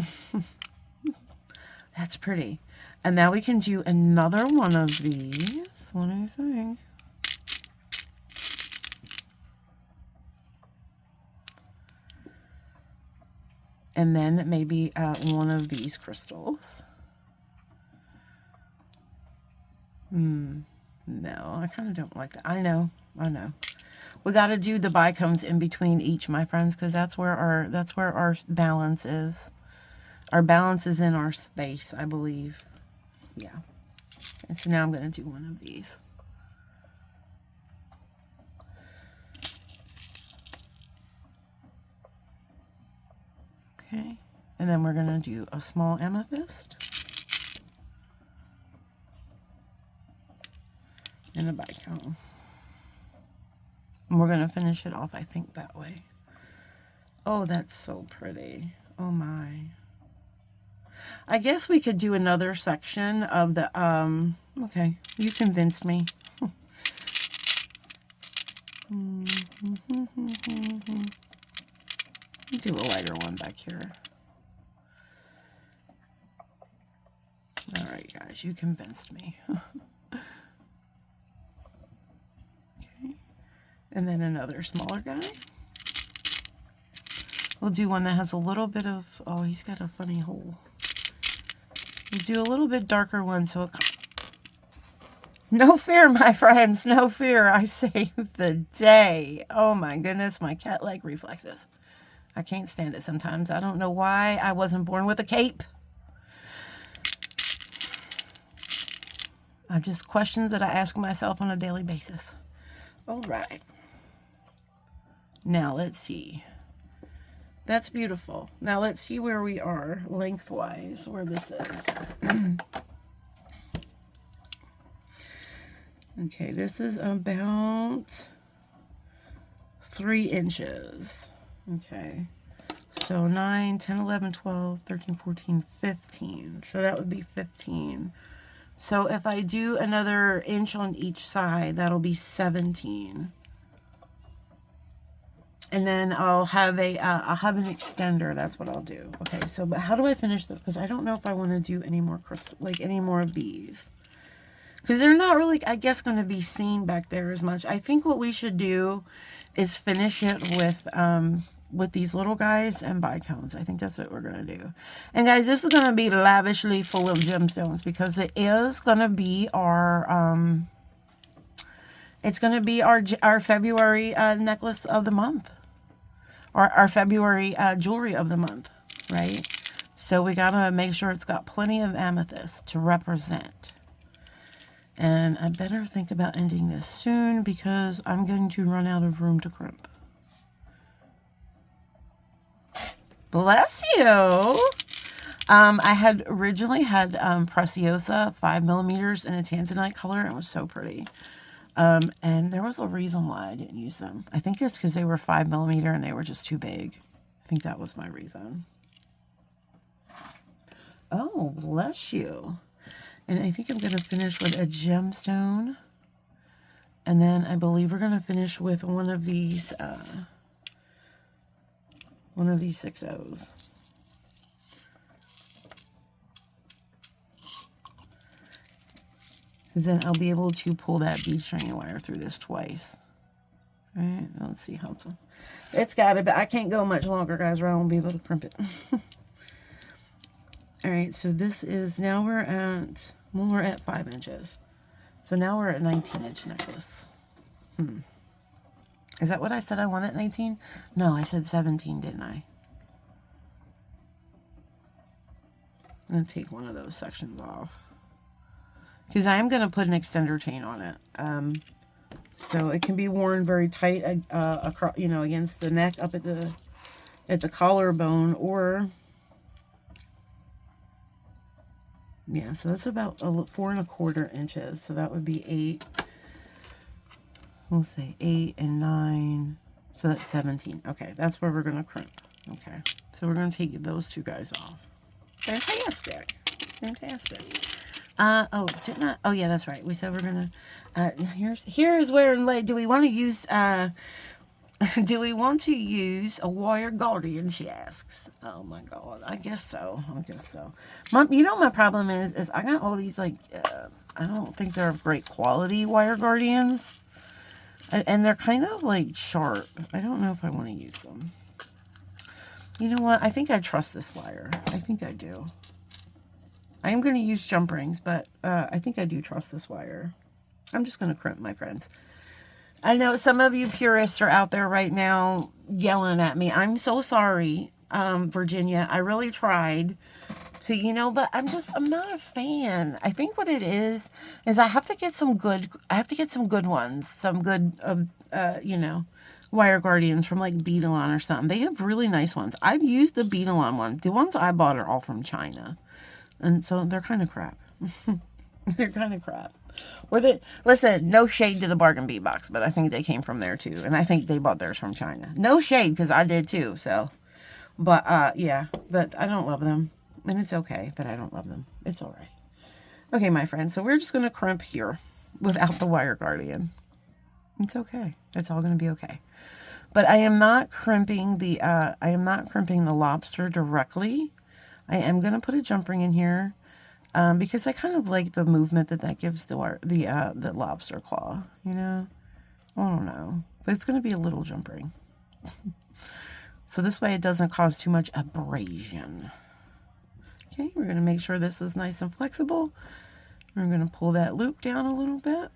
pretty. And now we can do another one of these. What do you think? And then maybe one of these crystals. No, I kind of don't like that. I know. We got to do the bicones in between each, my friends, because that's where our balance is. Our balance is in our space, I believe. Yeah. And so now I'm going to do one of these. Okay. And then we're going to do a small amethyst. And a bicone. And we're going to finish it off, I think, that way. Oh, that's so pretty. Oh, my. I guess we could do another section of the, okay, you convinced me. Do a lighter one back here. All right, guys, you convinced me. Okay, and then another smaller guy. We'll do one that has a little bit of, oh, he's got a funny hole. We'll do a little bit darker one so it... No fear, my friends, no fear. I saved the day. Oh my goodness, my cat-like reflexes. I can't stand it sometimes. I don't know why I wasn't born with a cape. Just questions that I ask myself on a daily basis. All right. Now, let's see. That's beautiful. Now, let's see where we are lengthwise, where this is. Okay, this is about 3 inches. Okay. So 9, 10, 11, 12, 13, 14, 15. So that would be 15. So if I do another inch on each side, that'll be 17. And then I'll have an extender. That's what I'll do. Okay, so but how do I finish this? Because I don't know if I want to do any more crystal, like any more of these. Because they're not really, I guess, going to be seen back there as much. I think what we should do is finish it with these little guys and bicones. I think that's what we're going to do. And guys, this is going to be lavishly full of gemstones because it is going to be our, it's going to be our February necklace of the month. Or our February jewelry of the month, right? So we got to make sure it's got plenty of amethyst to represent. And I better think about ending this soon because I'm going to run out of room to crimp. Bless you. I had originally had Preciosa 5mm in a tanzanite color. And it was so pretty. And there was a reason why I didn't use them. I think it's because they were 5mm and they were just too big. I think that was my reason. Oh, bless you. And I think I'm going to finish with a gemstone. And then I believe we're going to finish with one of these 6/0s. because then I'll be able to pull that bead string wire through this twice. All right, let's see how it's got it, but I can't go much longer, guys, or I won't be able to crimp it. All right, so this is, now we're at 5 inches. So now we're at 19-inch necklace. Is that what I said I wanted, 19? No, I said 17, didn't I? I'm going to take one of those sections off, because I am going to put an extender chain on it. So it can be worn very tight, across, you know, against the neck up at the collarbone, or, yeah, so that's about 4 1/4 inches. So that would be 8. We'll say 8 and 9. So that's 17. Okay, that's where we're going to crimp. Okay, so we're going to take those 2 guys off. Fantastic. Fantastic. Oh, didn't I? Oh, yeah, that's right. We said we're going to, here's where, do we want to use, a wire guardian, she asks. Oh, my God. I guess so. I guess so. You know, my problem is I got all these, like, I don't think they're great quality wire guardians. And they're kind of, like, sharp. I don't know if I want to use them. You know what? I think I trust this wire. I think I do. I am going to use jump rings, but I think I do trust this wire. I'm just going to crimp, my friends. I know some of you purists are out there right now yelling at me. I'm so sorry, Virginia. I really tried to, you know, but I'm not a fan. I think what it is I have to get some good ones, some good, you know, wire guardians from like Beadalon or something. They have really nice ones. I've used the Beadalon one. The ones I bought are all from China. And so they're kind of crap. They're kind of crap. Listen, no shade to the Bargain Bead Box, but I think they came from there too. And I think they bought theirs from China. No shade, because I did too, so. But, yeah, but I don't love them. And it's okay that I don't love them. It's all right. Okay, my friends, so we're just going to crimp here without the wire guardian. It's okay. It's all going to be okay. But I am not crimping the lobster directly. I am going to put a jump ring in here because I kind of like the movement that gives the lobster claw, you know? I don't know. But it's going to be a little jump ring. So this way it doesn't cause too much abrasion. Okay, we're going to make sure this is nice and flexible. We're going to pull that loop down a little bit.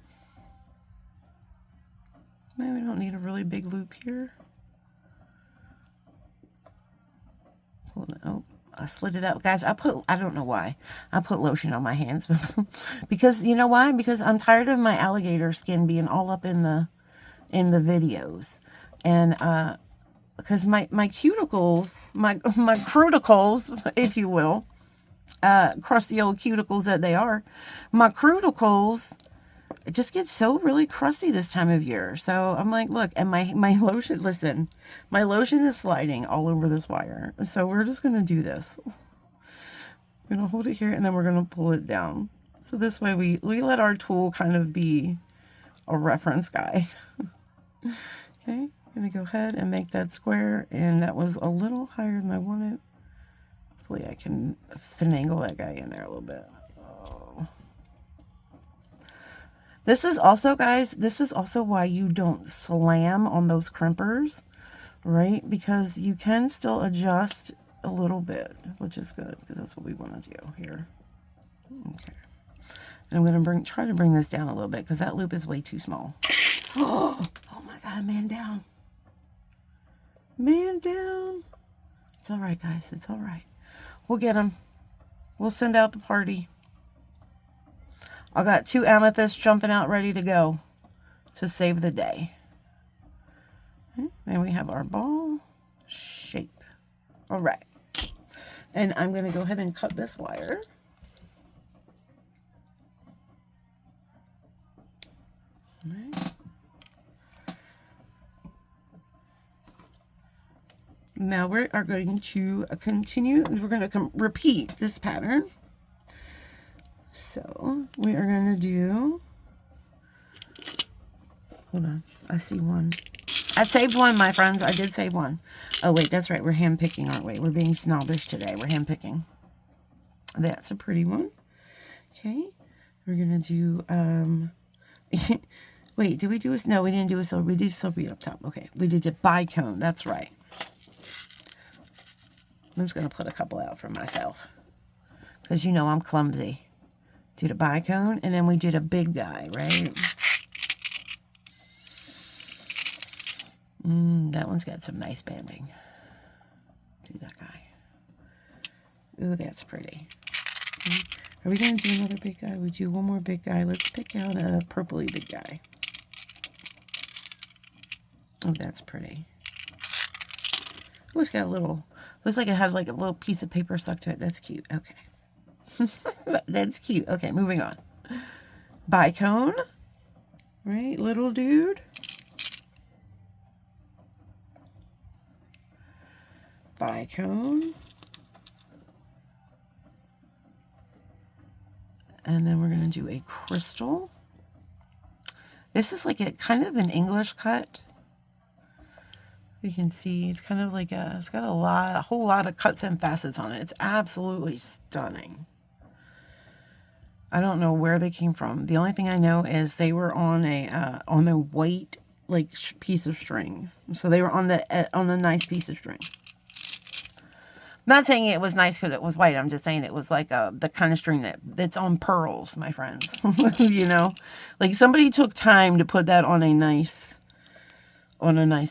Maybe we don't need a really big loop here. Oh, I slid it out. Guys, I don't know why. I put lotion on my hands. Because, you know why? Because I'm tired of my alligator skin being all up in the videos. And, because my cuticles, my cruticles, if you will, crusty old cuticles that they are, my cruticles, it just gets so really crusty this time of year. So I'm like, look, and my lotion, listen, my lotion is sliding all over this wire. So we're just going to do this. We're going to hold it here and then we're going to pull it down. So this way we let our tool kind of be a reference guide. Okay. I'm going to go ahead and make that square, and that was a little higher than I wanted. Hopefully I can finagle that guy in there a little bit. Oh. This is also, guys, this is also why you don't slam on those crimpers, right? Because you can still adjust a little bit, which is good, because that's what we want to do here. Okay. And I'm going to try to bring this down a little bit, because that loop is way too small. Oh my God, man down. Man down. It's all right, guys. It's all right. We'll get him. We'll send out the party. I got 2 amethysts jumping out ready to go to save the day. Okay. And we have our ball shape. All right. And I'm going to go ahead and cut this wire. All right. Now we are going to continue. We're going to repeat this pattern. So we are going to do, hold on, I see one. I saved one, my friends. I did save one. Oh, wait, that's right. We're hand picking, aren't we? We're being snobbish today. We're hand picking. That's a pretty one. Okay. We're going to do, wait, did we do a, no, we didn't do a silver, we did silver bead up top. Okay, we did a bicone, that's right. I'm just going to put a couple out for myself. Because you know I'm clumsy. Did a bicone, and then we did a big guy, right? That one's got some nice banding. Do that guy. Ooh, that's pretty. Okay. Are we going to do another big guy? We do one more big guy. Let's pick out a purpley big guy. Oh, that's pretty. Oh, it's got a little, looks like it has like a little piece of paper stuck to it. That's cute. Okay. That's cute. Okay, moving on. Bicone. Right, little dude. Bicone. And then we're going to do a crystal. This is like a kind of an English cut. You can see it's kind of like a, it's got a whole lot of cuts and facets on it. It's absolutely stunning. I don't know where they came from. The only thing I know is they were on a white like piece of string. So they were on a nice piece of string. I'm not saying it was nice because it was white. I'm just saying it was like the kind of string that's on pearls, my friends. You know, like somebody took time to put that on a nice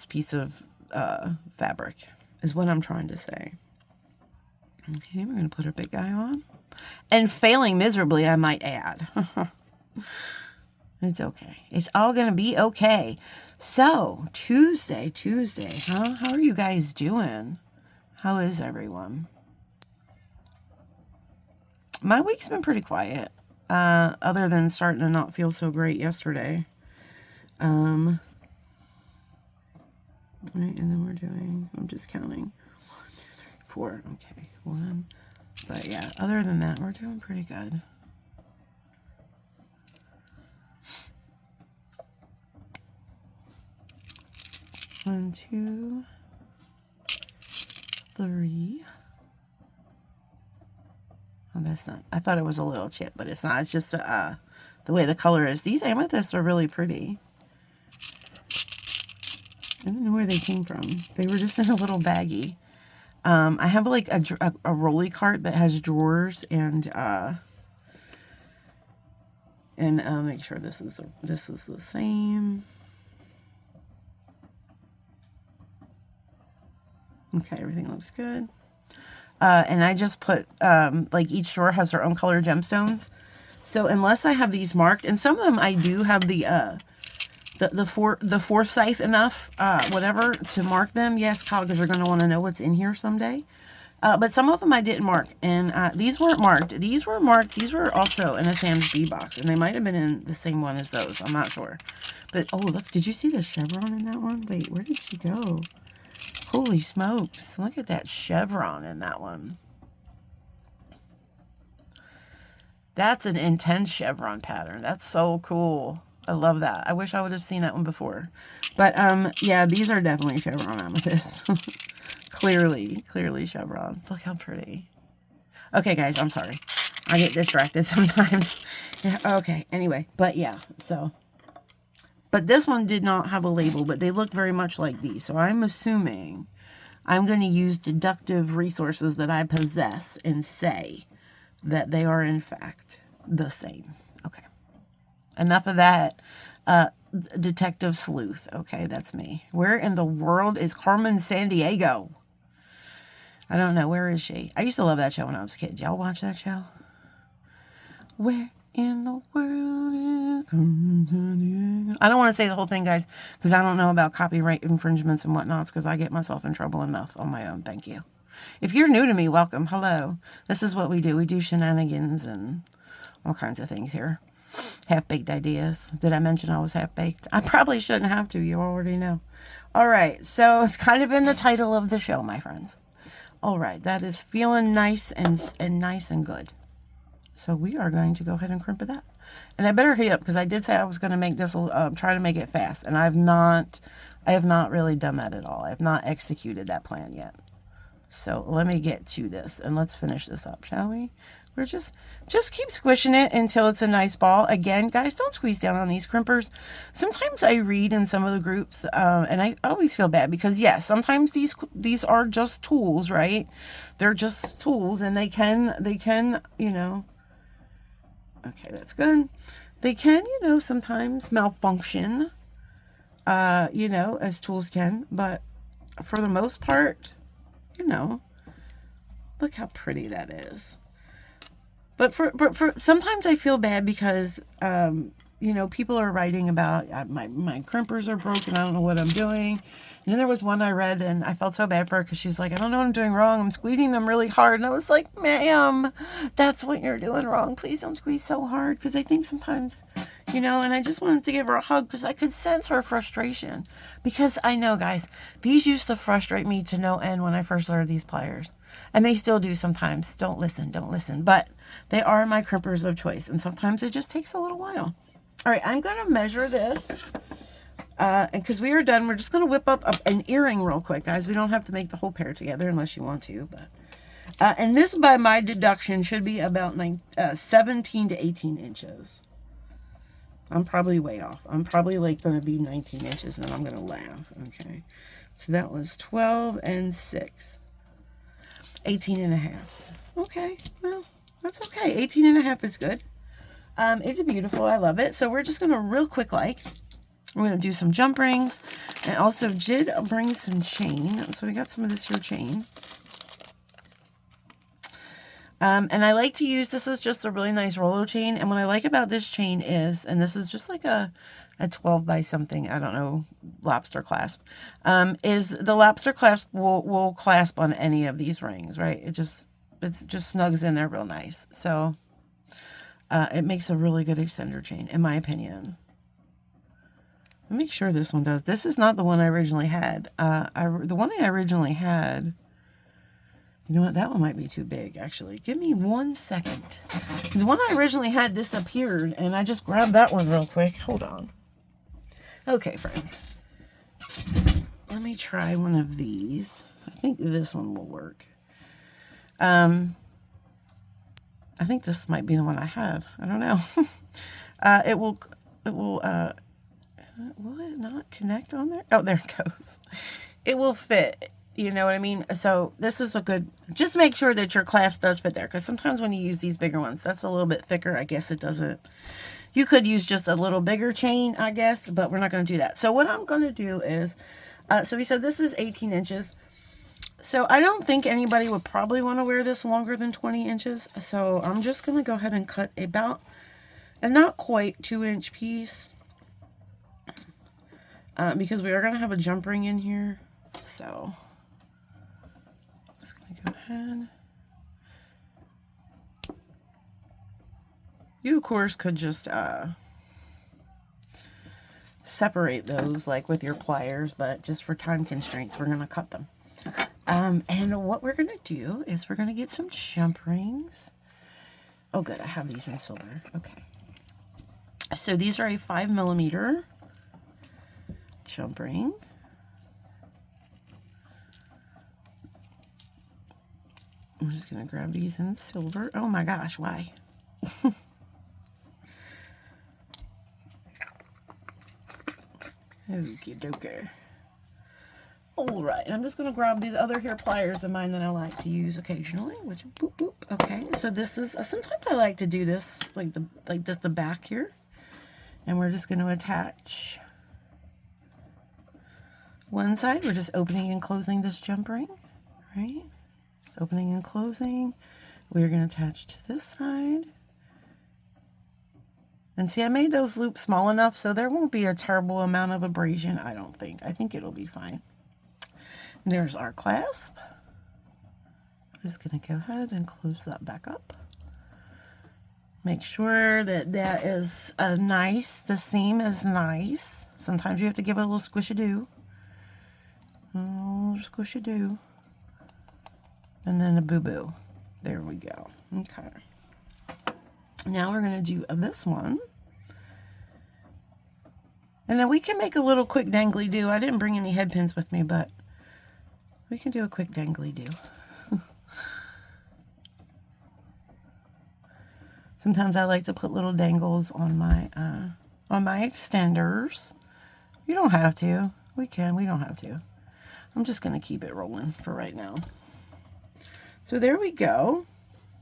piece of fabric is what I'm trying to say. Okay, we're going to put our big guy on. And failing miserably, I might add. It's okay. It's all going to be okay. So, Tuesday, huh? How are you guys doing? How is everyone? My week's been pretty quiet. Other than starting to not feel so great yesterday. Right, and then we're doing, I'm just counting. 1, 2, 3, 4. Okay, 1. But yeah, other than that, we're doing pretty good. One, 2, 3. Oh, that's not, I thought it was a little chip, but it's not. It's just the way the color is. These amethysts are really pretty. I don't know where they came from. They were just in a little baggie. I have like a rolly cart that has drawers and make sure this is the same. Okay, everything looks good. And I just put like each drawer has their own color gemstones. So unless I have these marked, and some of them I do have the foresight enough, whatever, to mark them. Yes, because you're going to want to know what's in here someday. But some of them I didn't mark, and these weren't marked. These were marked. These were also in a Sam's Bee box, and they might have been in the same one as those. I'm not sure. But, oh, look, did you see the chevron in that one? Wait, where did she go? Holy smokes. Look at that chevron in that one. That's an intense chevron pattern. That's so cool. I love that. I wish I would have seen that one before. But, yeah, these are definitely chevron amethysts. Clearly chevron. Look how pretty. Okay, guys, I'm sorry. I get distracted sometimes. Yeah, okay, anyway. But, yeah, so. But this one did not have a label, but they look very much like these. So I'm assuming I'm going to use deductive resources that I possess and say that they are, in fact, the same. Okay. Enough of that detective sleuth. Okay, that's me. Where in the world is Carmen Sandiego? I don't know. Where is she? I used to love that show when I was a kid. Did y'all watch that show? Where in the world is Carmen Sandiego? I don't want to say the whole thing, guys, because I don't know about copyright infringements and whatnots, because I get myself in trouble enough on my own. Thank you. If you're new to me, welcome. Hello. This is what we do. We do shenanigans and all kinds of things here. Half-baked ideas. Did I mention I was half-baked? I probably shouldn't have to. You already know. All right. So it's kind of in the title of the show, my friends. All right. That is feeling nice and nice and good. So we are going to go ahead and crimp it up. And I better hurry up because I did say I was going to make this, try to make it fast. And I have not really done that at all. I have not executed that plan yet. So let me get to this and let's finish this up, shall we? We're just keep squishing it until it's a nice ball. Again, guys, don't squeeze down on these crimpers. Sometimes I read in some of the groups, and I always feel bad because, yes, sometimes these are just tools, right? They're just tools, and they can, you know, okay, that's good. They can, you know, sometimes malfunction, you know, as tools can, but for the most part, you know, look how pretty that is. But for sometimes I feel bad because, you know, people are writing about my crimpers are broken. I don't know what I'm doing. And then there was one I read and I felt so bad for her because she's like, I don't know what I'm doing wrong. I'm squeezing them really hard. And I was like, ma'am, that's what you're doing wrong. Please don't squeeze so hard. Because I think sometimes, you know, and I just wanted to give her a hug because I could sense her frustration. Because I know, guys, these used to frustrate me to no end when I first learned these pliers. And they still do sometimes. Don't listen. But they are my crimpers of choice. And sometimes it just takes a little while. All right, I'm going to measure this. And because we are done, we're just going to whip up an earring real quick, guys. We don't have to make the whole pair together unless you want to. But and this, by my deduction, should be about 17 to 18 inches. I'm probably way off. I'm probably like going to be 19 inches, and I'm going to laugh. Okay, so that was 12 and 6. 18 and a half. Okay, well, that's okay. 18 and a half is good. It's beautiful. I love it. So we're just going to real quick, we're going to do some jump rings. And also did bring some chain. So we got some of this here chain. And I like to use, this is just a really nice Rolo chain. And what I like about this chain is, and this is just like a 12 by something, I don't know, lobster clasp, is the lobster clasp will clasp on any of these rings, right? It just snugs in there real nice. So it makes a really good extender chain, in my opinion. Let me make sure this one does. This is not the one I originally had. The one I originally had, you know what? That one might be too big, actually. Give me 1 second. Because the one I originally had disappeared, and I just grabbed that one real quick. Hold on. Okay, friends. Let me try one of these. I think this one will work. I think this might be the one I have. I don't know. Will it not connect on there? Oh, there it goes. It will fit. You know what I mean? So this is a good, just make sure that your clasp does fit there. Because sometimes when you use these bigger ones, that's a little bit thicker. I guess it doesn't. You could use just a little bigger chain, I guess. But we're not going to do that. So what I'm going to do is, so we said this is 18 inches. So I don't think anybody would probably want to wear this longer than 20 inches. So I'm just going to go ahead and cut about a not quite 2-inch piece. Because we are going to have a jump ring in here. So I'm just going to go ahead. You, of course, could just separate those like with your pliers. But just for time constraints, we're going to cut them. And what we're going to do is we're going to get some jump rings. Oh, good. I have these in silver. Okay. So these are a 5mm jump ring. I'm just going to grab these in silver. Oh my gosh, why? Okie dokie. Alright, I'm just going to grab these other hair pliers of mine that I like to use occasionally. Which, boop, boop. Okay, so this is, sometimes I like to do this, like the back here. And we're just going to attach one side. We're just opening and closing this jump ring, right? Just opening and closing. We're going to attach to this side. And see, I made those loops small enough so there won't be a terrible amount of abrasion, I don't think. I think it'll be fine. There's our clasp. I'm just going to go ahead and close that back up. Make sure that that is nice. The seam is nice. Sometimes you have to give it a little squish-a-doo. Oh, squish-a-doo. And then a boo-boo. There we go. Okay. Now we're going to do this one. And then we can make a little quick dangly-doo. I didn't bring any head pins with me, but we can do a quick dangly-doo. Sometimes I like to put little dangles on my extenders. You don't have to. We don't have to. I'm just going to keep it rolling for right now. So there we go.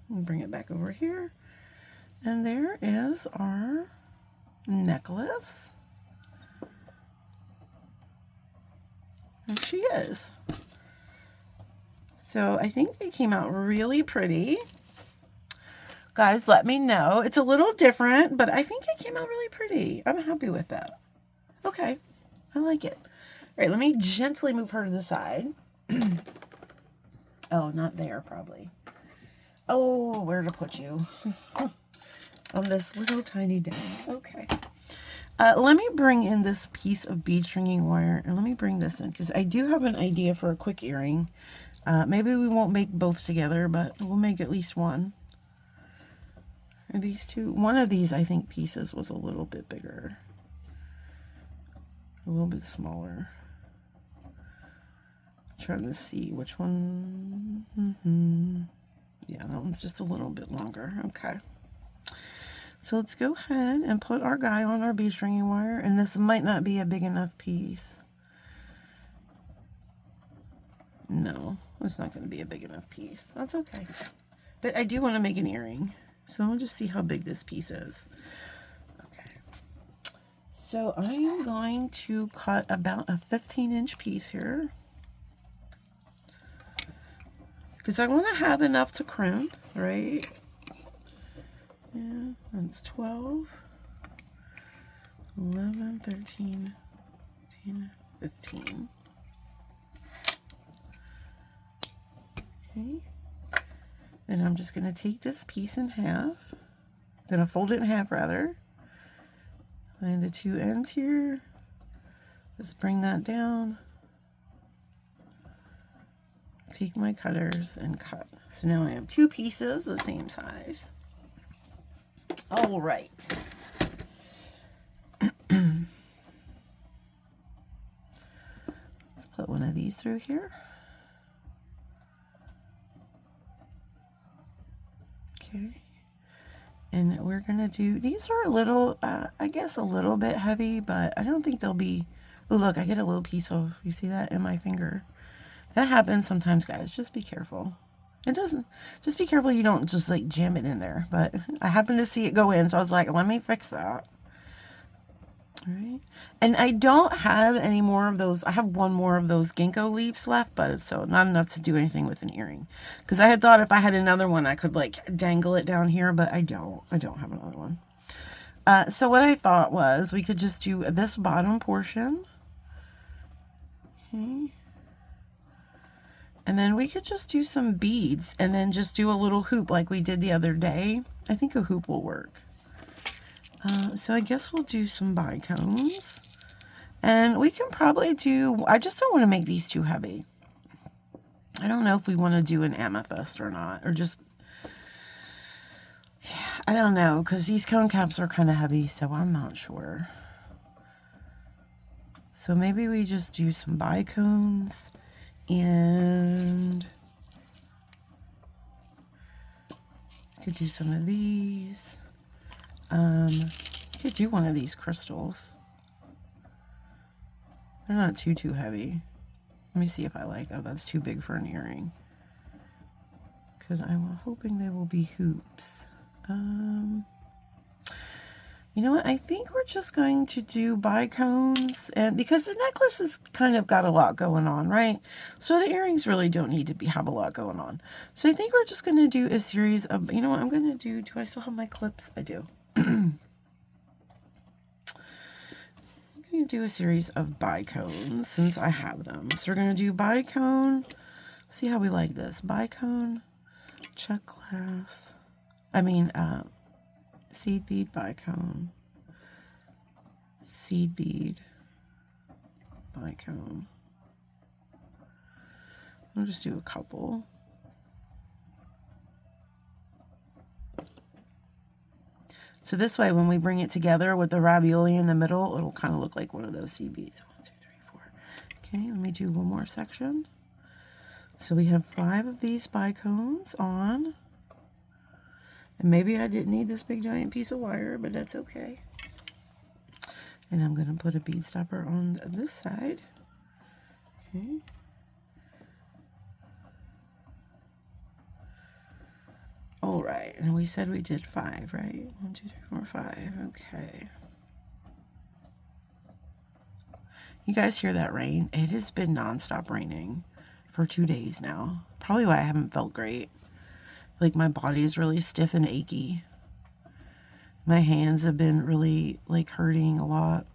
Bring it back over here. And there is our necklace. And she is. So I think they came out really pretty. Guys, let me know. It's a little different, but I think it came out really pretty. I'm happy with that. Okay, I like it. All right, let me gently move her to the side. Oh, not there, probably. Oh, where to put you? On this little tiny desk. Okay. Let me bring in this piece of bead stringing wire, and let me bring this in, because I do have an idea for a quick earring. Maybe we won't make both together, but we'll make at least one. Are these two? One of these, I think, pieces was a little bit bigger. A little bit smaller. Trying to see which one. Yeah, that one's just a little bit longer. Okay. So let's go ahead and put our guy on our bead stringing wire. And this might not be a big enough piece. No, it's not going to be a big enough piece. That's okay. But I do want to make an earring. So we'll just see how big this piece is. Okay. So I am going to cut about a 15-inch piece here. Because I want to have enough to crimp, right? Yeah, that's 12, 11, 13, 14, 15. Okay. And I'm just going to take this piece in half. I'm going to fold it in half, rather. Find the two ends here. Just bring that down. Take my cutters and cut. So now I have two pieces the same size. All right. Let's put one of these through here. Okay. And we're going to do, these are a little, I guess a little bit heavy, but I don't think they'll be, oh look, I get a little piece of, you see that in my finger? That happens sometimes, guys. Just be careful. It doesn't, just be careful you don't just like jam it in there. But I happened to see it go in, so I was like, let me fix that. All right. And I don't have any more of those. I have one more of those ginkgo leaves left, but it's so not enough to do anything with an earring. Because I had thought if I had another one, I could like dangle it down here, but I don't. I don't have another one. So what I thought was we could just do this bottom portion. Okay. And then we could just do some beads and then just do a little hoop like we did the other day. I think a hoop will work. So I guess we'll do some bicones. And we can probably do, I just don't want to make these too heavy. I don't know if we want to do an amethyst or not. Or just, yeah, I don't know. Because these cone caps are kind of heavy, so I'm not sure. So maybe we just do some bicones. And could do some of these. Could do one of these crystals. They're not too heavy. Let me see if I like. Oh, that's too big for an earring. Because I'm hoping they will be hoops. You know what? I think we're just going to do bicones, and because the necklace has kind of got a lot going on, right? So the earrings really don't need to have a lot going on. So I think we're just going to do a series of, you know what I'm going to do? Do I still have my clips? I do. I'm going to do a series of bicones since I have them. So we're going to do bicone. See how we like this. Bicone, check glass. Seed bead bicone, seed bead bicone. I'll just do a couple. So this way, when we bring it together with the ravioli in the middle, it'll kind of look like one of those seed beads. 1, 2, 3, 4. Okay, let me do one more section. So we have 5 of these bicones on. And maybe I didn't need this big giant piece of wire, but that's okay. And I'm going to put a bead stopper on this side. Okay. All right, and we said we did 5, right? 1, 2, 3, 4, 5. Okay. You guys hear that rain? It has been nonstop raining for 2 days now. Probably why I haven't felt great. Like my body is really stiff and achy. My hands have been really like hurting a lot.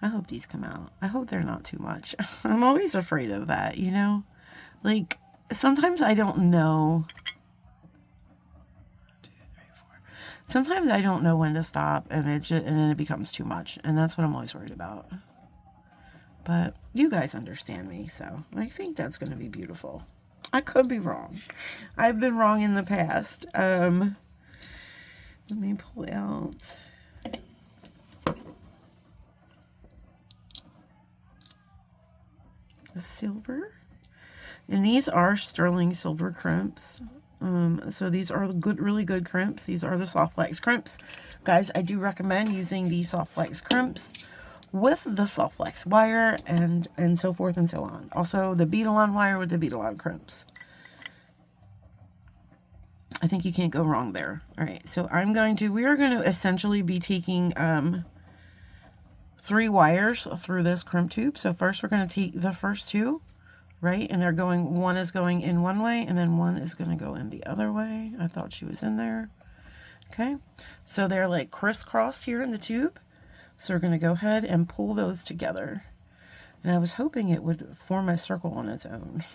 I hope these come out. I hope they're not too much. I'm always afraid of that, you know? Like, sometimes I don't know. 2, 3, 4. Sometimes I don't know when to stop, and and then it becomes too much. And that's what I'm always worried about. But you guys understand me, so I think that's going to be beautiful. I could be wrong. I've been wrong in the past. Let me pull out... the silver, and these are sterling silver crimps. So these are good, really good crimps. These are the soft flex crimps, guys. I do recommend using the soft flex crimps with the soft flex wire and so forth and so on. Also the beadalon wire with the beadalon crimps. I think you can't go wrong there. All right, so we are going to essentially be taking 3 wires through this crimp tube. So first we're going to take the first 2, right? And they're going, one is going in one way and then one is going to go in the other way. I thought she was in there. Okay. So they're like crisscrossed here in the tube. So we're going to go ahead and pull those together. And I was hoping it would form a circle on its own.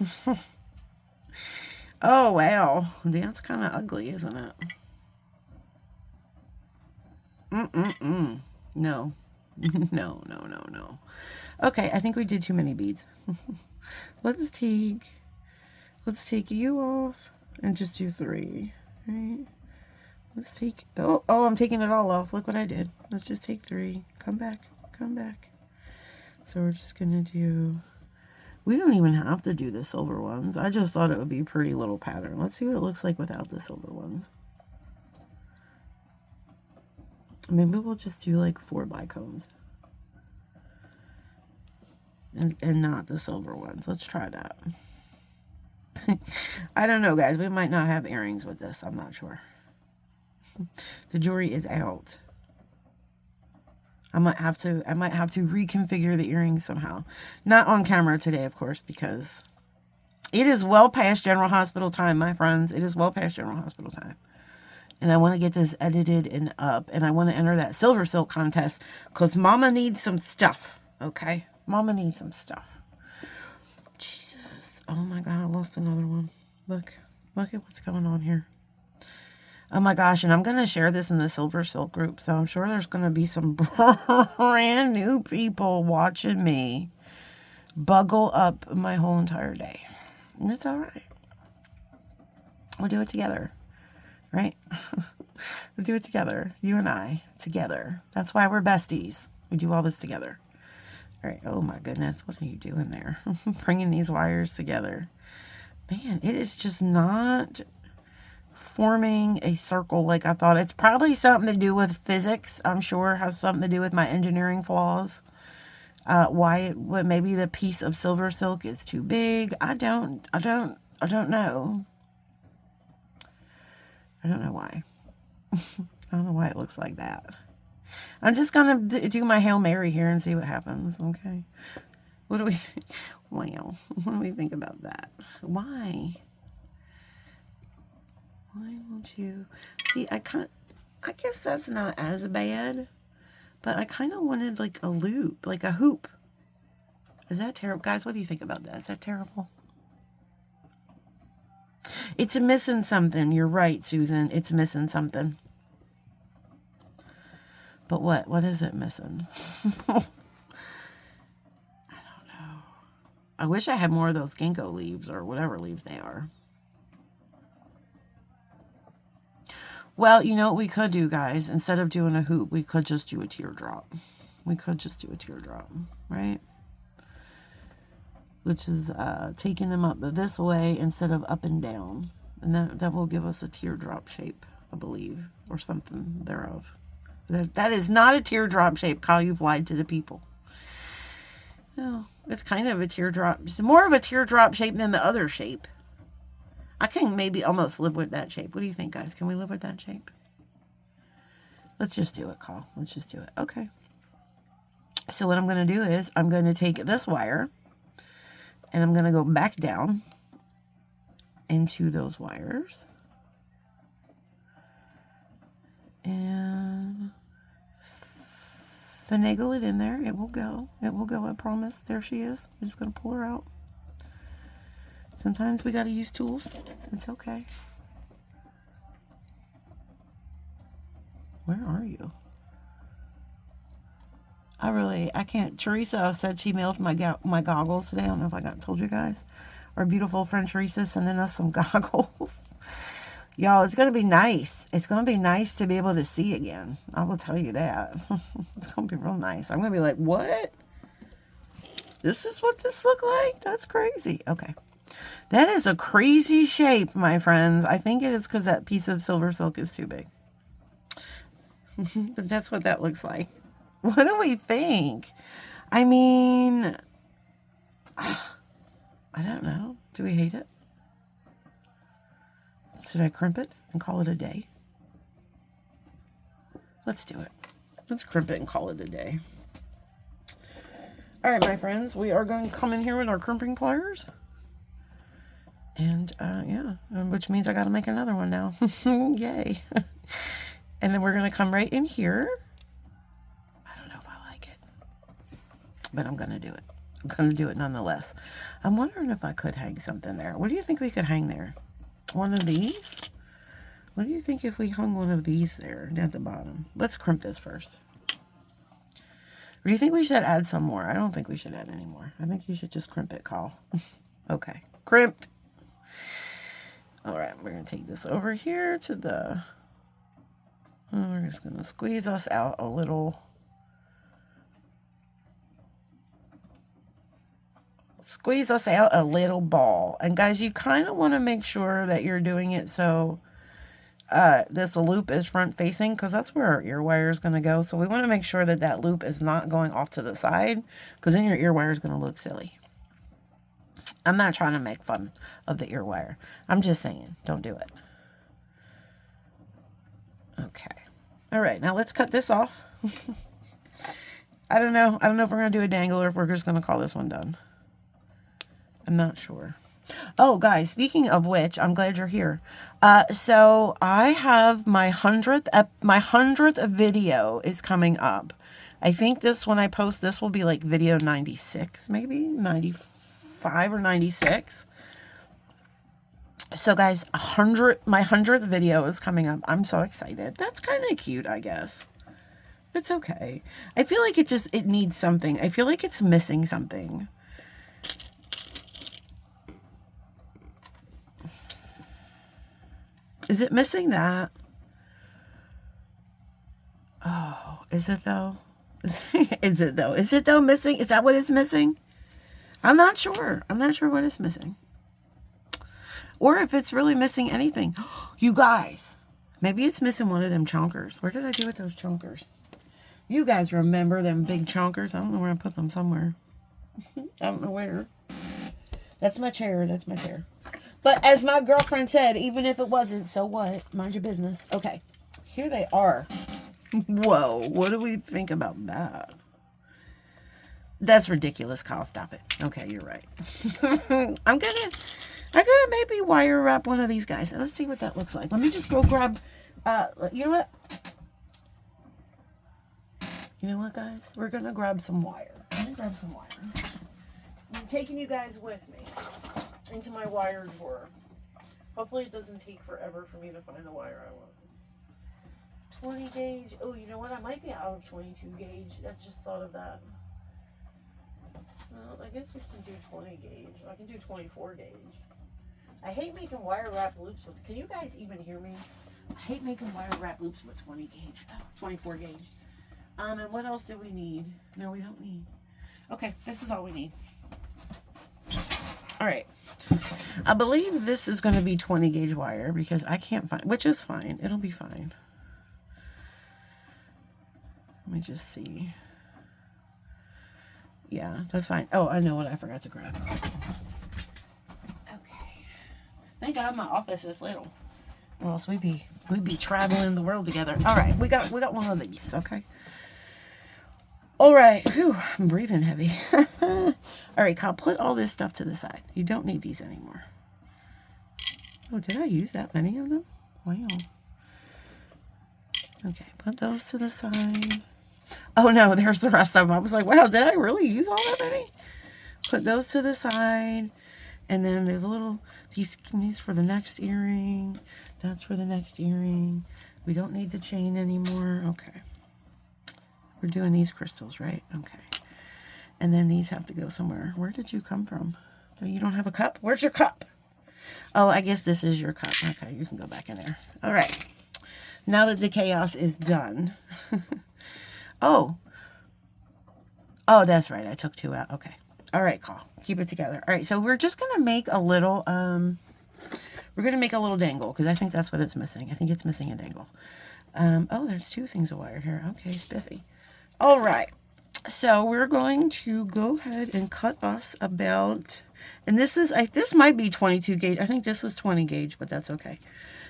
Oh, wow. That's kind of ugly, isn't it? No. No. Okay, I think we did too many beads. Let's take you off and just do 3, right? Let's take, oh, I'm taking it all off. Look what I did. Let's just take 3. Come back. So we're just gonna do, we don't even have to do the silver ones. I just thought it would be a pretty little pattern. Let's see what it looks like without the silver ones. Maybe we'll just do like 4 bicones. And not the silver ones. Let's try that. I don't know, guys. We might not have earrings with this. I'm not sure. The jewelry is out. I might have to reconfigure the earrings somehow. Not on camera today, of course, because it is well past General Hospital time, my friends. It is well past General Hospital time. And I want to get this edited and up. And I want to enter that SilverSilk contest. Because Mama needs some stuff. Okay? Mama needs some stuff. Jesus. Oh my God. I lost another one. Look at what's going on here. Oh my gosh. And I'm going to share this in the SilverSilk group. So I'm sure there's going to be some brand new people watching me buggle up my whole entire day. And that's all right. We'll do it together. Right? We'll do it together. You and I together. That's why we're besties. We do all this together. All right. Oh my goodness. What are you doing there? Bringing these wires together. Man, it is just not forming a circle like I thought. It's probably something to do with physics. I'm sure it has something to do with my engineering flaws. Maybe the piece of SilverSilk is too big. I don't know. I don't know why. I don't know why it looks like that. I'm just going to do my Hail Mary here and see what happens, okay? What do we think? Wow. What do we think about that? Why? Why won't you? See, I guess that's not as bad, but I kind of wanted like a loop, like a hoop. Is that terrible? Guys, what do you think about that? Is that terrible? It's missing something. You're right, Susan. It's missing something. But what? What is it missing? I don't know. I wish I had more of those ginkgo leaves or whatever leaves they are. Well, you know what we could do, guys? Instead of doing a hoop, we could just do a teardrop. We could just do a teardrop, right? which is taking them up this way instead of up and down. And that will give us a teardrop shape, I believe, or something thereof. That is not a teardrop shape, Kyle. You've lied to the people. No, it's kind of a teardrop. It's more of a teardrop shape than the other shape. I can maybe almost live with that shape. What do you think, guys? Can we live with that shape? Let's just do it, Kyle. Let's just do it. Okay. So what I'm going to do is I'm going to take this wire and I'm going to go back down into those wires. And finagle it in there. It will go. It will go, I promise. There she is. I'm just going to pull her out. Sometimes we got to use tools. It's okay. Where are you? I can't. Teresa said she mailed my goggles today. I don't know if I told you guys. Our beautiful friend Teresa sending us some goggles. Y'all, it's going to be nice. It's going to be nice to be able to see again. I will tell you that. It's going to be real nice. I'm going to be like, what? This is what this looked like? That's crazy. Okay. That is a crazy shape, my friends. I think it is because that piece of SilverSilk is too big. But that's what that looks like. What do we think? I mean, I don't know. Do we hate it? Should I crimp it and call it a day? Let's do it. Let's crimp it and call it a day. All right, my friends, we are going to come in here with our crimping pliers. And, yeah, which means I got to make another one now. Yay. And then we're going to come right in here. I don't know if I like it, but I'm going to do it. I'm going to do it nonetheless. I'm wondering if I could hang something there. What do you think we could hang there? One of these? What do you think if we hung one of these there at the bottom? Let's crimp this first. Or do you think we should add some more? I don't think we should add any more. I think you should just crimp it, Call. Okay. Crimped. All right. We're going to take this over here to the... we're just going to squeeze us out a little. Squeeze us out a little ball. And guys, you kind of want to make sure that you're doing it so this loop is front facing, because that's where our ear wire is going to go. So we want to make sure that that loop is not going off to the side, because then your ear wire is going to look silly. I'm not trying to make fun of the ear wire. I'm just saying, don't do it. Okay. All right. Now let's cut this off. I don't know. I don't know if we're going to do a dangle or if we're just going to call this one done. I'm not sure. Oh, guys, speaking of which, I'm glad you're here. So I have my 100th video is coming up. I think this, when I post this, will be like video 96, maybe 95 or 96. So guys, my 100th video is coming up. I'm so excited. That's kind of cute, I guess. It's okay. I feel like it needs something. I feel like it's missing something. Is it missing that? Oh, is it though? Is it though? Is it though missing? Is that what it's missing? I'm not sure. I'm not sure what it's missing. Or if it's really missing anything. You guys, maybe it's missing one of them chonkers. Where did I do with those chonkers? You guys remember them big chonkers? I don't know where I put them, somewhere. I don't know where. That's my chair. That's my chair. But as my girlfriend said, even if it wasn't, so what? Mind your business. Okay. Here they are. Whoa. What do we think about that? That's ridiculous, Kyle. Stop it. Okay, you're right. I'm gonna maybe wire wrap one of these guys. Let's see what that looks like. Let me just go grab, you know what? You know what, guys? We're gonna grab some wire. I'm gonna grab some wire. I'm taking you guys with me into my wire drawer. Hopefully it doesn't take forever for me to find the wire I want. 20 gauge. Oh, you know what? I might be out of 22 gauge. I just thought of that. Well, I guess we can do 20 gauge. I can do 24 gauge. I hate making wire wrap loops with... Can you guys even hear me? I hate making wire wrap loops with 20 gauge. 24 gauge. And what else do we need? No, we don't need. Okay, this is all we need. All right. I believe this is going to be 20 gauge wire because I can't find, which is fine. It'll be fine. Let me just see. Yeah, that's fine. Oh, I know what I forgot to grab. Okay. Thank God my office is little. Or else we'd be traveling the world together. All right, we got one of these, okay? All right. Whew, I'm breathing heavy. All right, Kyle, put all this stuff to the side. You don't need these anymore. Oh, did I use that many of them? Wow. Okay, put those to the side. Oh, no, there's the rest of them. I was like, wow, did I really use all that many? Put those to the side. And then there's a little, these for the next earring. That's for the next earring. We don't need the chain anymore. Okay. We're doing these crystals, right? Okay. And then these have to go somewhere. Where did you come from? So you don't have a cup? Where's your cup? Oh, I guess this is your cup. Okay, you can go back in there. All right. Now that the chaos is done. Oh, that's right. I took 2 out. Okay. All right, Carl. Keep it together. All right, so we're just going to make a little, dangle because I think that's what it's missing. I think it's missing a dangle. Oh, there's 2 things of wire here. Okay, spiffy. All right. So we're going to go ahead and cut us about, and this might be 22 gauge. I think this is 20 gauge, but that's okay.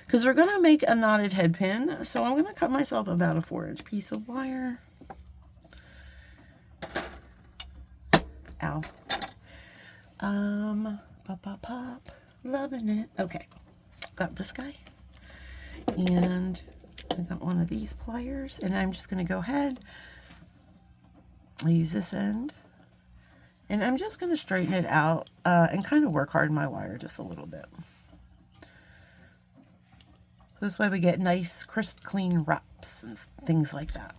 Because we're going to make a knotted head pin. So I'm going to cut myself about a 4-inch piece of wire. Ow. Pop. Loving it. Okay. Got this guy. And I got one of these pliers. And I'm just going to go ahead. I'll use this end. And I'm just going to straighten it out and kind of work hard my wire just a little bit. This way we get nice, crisp, clean wraps and things like that.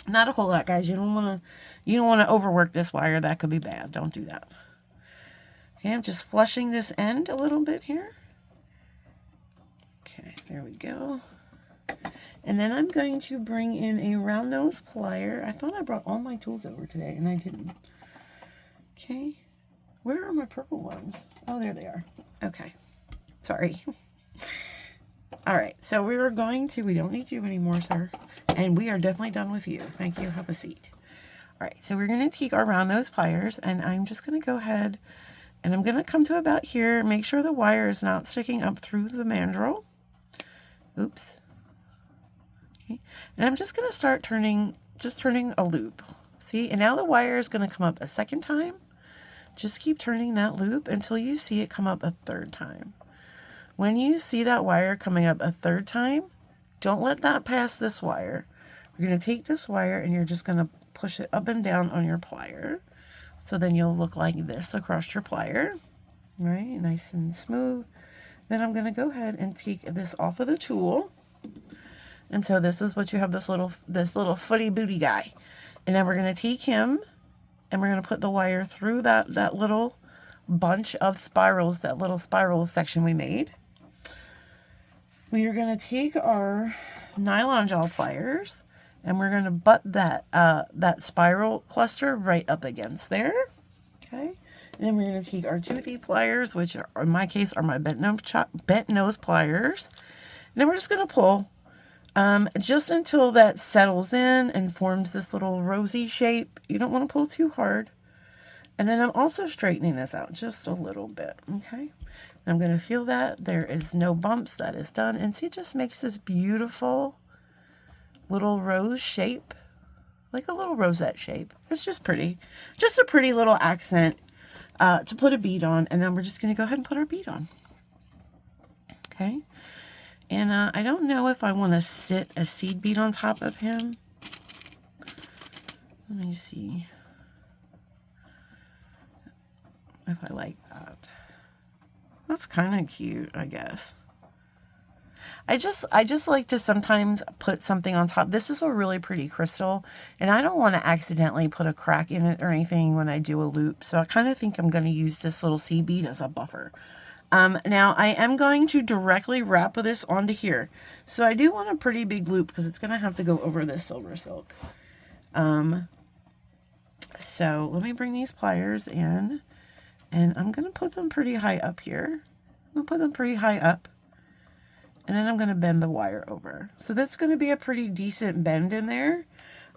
Not a whole lot, guys. You don't want to overwork this wire. That could be bad. Don't do that. Okay, I'm just flushing this end a little bit here. Okay, there we go. And then I'm going to bring in a round nose plier. I thought I brought all my tools over today, and I didn't. Okay, where are my purple ones? Oh, there they are. Okay, sorry. All right, so we don't need you anymore, sir. And we are definitely done with you. Thank you. Have a seat. All right, so we're going to take our round nose pliers, and I'm just going to go ahead, and I'm going to come to about here. Make sure the wire is not sticking up through the mandrel. Oops. Okay, and I'm just going to start turning a loop. See, and now the wire is going to come up a second time. Just keep turning that loop until you see it come up a third time. When you see that wire coming up a third time, don't let that pass this wire. We're going to take this wire and you're just going to push it up and down on your plier. So then you'll look like this across your plier. Right? Nice and smooth. Then I'm going to go ahead and take this off of the tool. And so this is what you have, this little footy booty guy. And then we're going to take him and we're going to put the wire through that little bunch of spirals, that little spiral section we made. We are going to take our nylon jaw pliers and we're going to butt that spiral cluster right up against there. Okay. And then we're going to take our toothy pliers, which are, in my case, are my bent nose pliers. And then we're just going to pull just until that settles in and forms this little rosy shape. You don't want to pull too hard. And then I'm also straightening this out just a little bit. Okay. I'm going to feel that there is no bumps. That is done. And see, it just makes this beautiful little rose shape, like a little rosette shape. It's just pretty. Just a pretty little accent to put a bead on. And then we're just going to go ahead and put our bead on. Okay. And I don't know if I want to sit a seed bead on top of him. Let me see if I like that. That's kind of cute, I guess. I just like to sometimes put something on top. This is a really pretty crystal, and I don't want to accidentally put a crack in it or anything when I do a loop. So I kind of think I'm going to use this little seed bead as a buffer. Now I am going to directly wrap this onto here. So I do want a pretty big loop because it's going to have to go over this SilverSilk. So let me bring these pliers in. And I'm going to put them pretty high up here. I'm going to put them pretty high up. And then I'm going to bend the wire over. So that's going to be a pretty decent bend in there.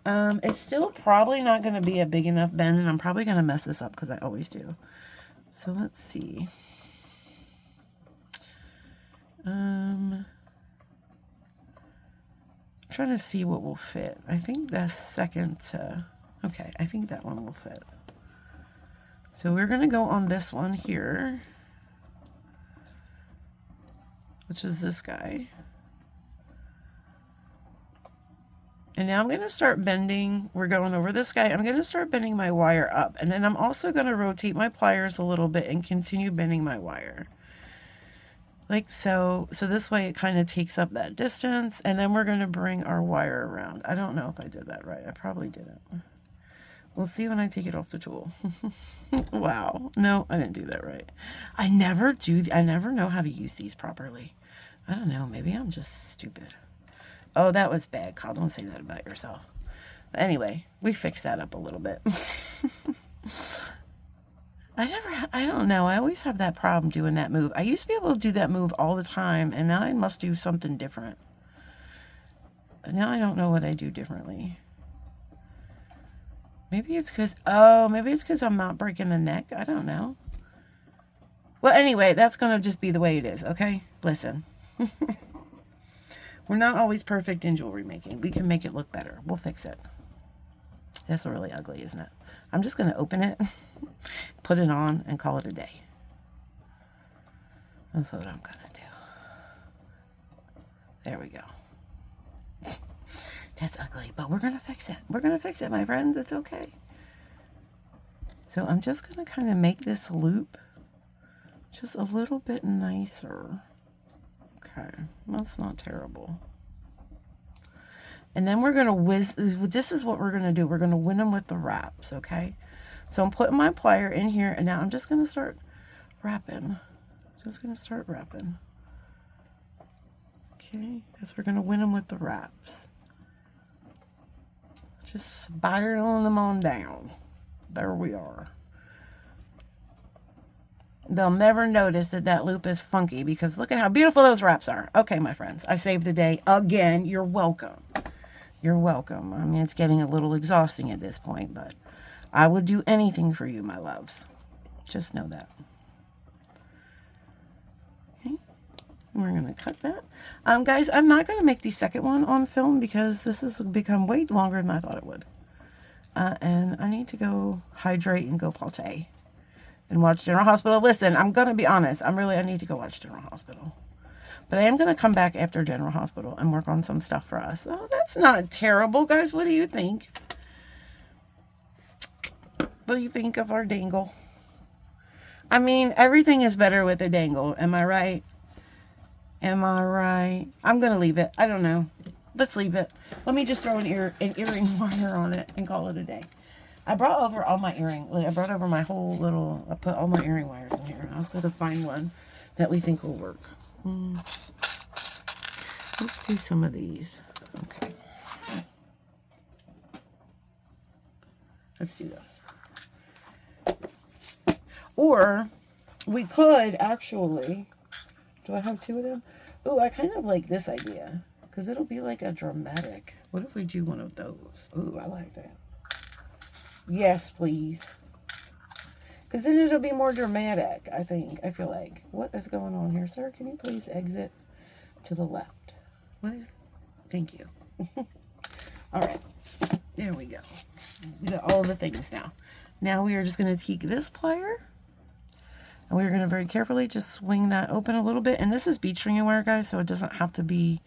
It's still probably not going to be a big enough bend, and I'm probably going to mess this up because I always do. So let's see. Trying to see what will fit. I think that's second to, okay, I think that one will fit. So we're going to go on this one here, which is this guy. And now I'm going to start bending. We're going over this guy. I'm going to start bending my wire up. And then I'm also going to rotate my pliers a little bit and continue bending my wire. Like so. So this way it kind of takes up that distance. And then we're going to bring our wire around. I don't know if I did that right. I probably didn't. We'll see when I take it off the tool. Wow. No, I didn't do that right. I never know how to use these properly. I don't know. Maybe I'm just stupid. Oh, that was bad, Kyle. Don't say that about yourself. But anyway, we fixed that up a little bit. I don't know. I always have that problem doing that move. I used to be able to do that move all the time, and now I must do something different. Now I don't know what I do differently. Maybe it's because I'm not breaking the neck. I don't know. Well, anyway, that's going to just be the way it is, okay? Listen. We're not always perfect in jewelry making. We can make it look better. We'll fix it. That's really ugly, isn't it? I'm just going to open it, put it on, and call it a day. That's what I'm going to do. There we go. That's ugly, but we're going to fix it. We're going to fix it, my friends. It's okay. So I'm just going to kind of make this loop just a little bit nicer. Okay, that's not terrible. And then we're going to this is what we're going to do. We're going to win them with the wraps, okay? So I'm putting my plier in here, and now I'm just going to start wrapping. Just going to start wrapping. Okay, because we're going to win them with the wraps. Just spiraling them on down. There we are. They'll never notice that that loop is funky because look at how beautiful those wraps are. Okay, my friends, I saved the day again. You're welcome. You're welcome. I mean, it's getting a little exhausting at this point, but I would do anything for you, my loves. Just know that. Okay, we're going to cut that. Guys, I'm not going to make the second one on film because this has become way longer than I thought it would. And I need to go hydrate and go partay and watch General Hospital. Listen, I'm going to be honest. I need to go watch General Hospital. But I am going to come back after General Hospital and work on some stuff for us. Oh, that's not terrible, guys. What do you think? What do you think of our dangle? I mean, everything is better with a dangle. Am I right? Am I right? I'm going to leave it. I don't know. Let's leave it. Let me just throw an earring wire on it and call it a day. I brought over all my I brought over my whole little, I put all my earring wires in here. I was going to find one that we think will work. Let's do some of these. Okay. Let's do those. Or we could actually, do I have two of them? Oh, I kind of like this idea because it'll be like a dramatic. What if we do one of those? Ooh, I like that. Yes, please. Because then it'll be more dramatic, I think. I feel like. What is going on here, sir? Can you please exit to the left? What is... Thank you. All right. There we go. We got all the things now. Now we are just going to take this plier. And we're going to very carefully just swing that open a little bit. And this is bead stringing wire, guys, so it doesn't have to be...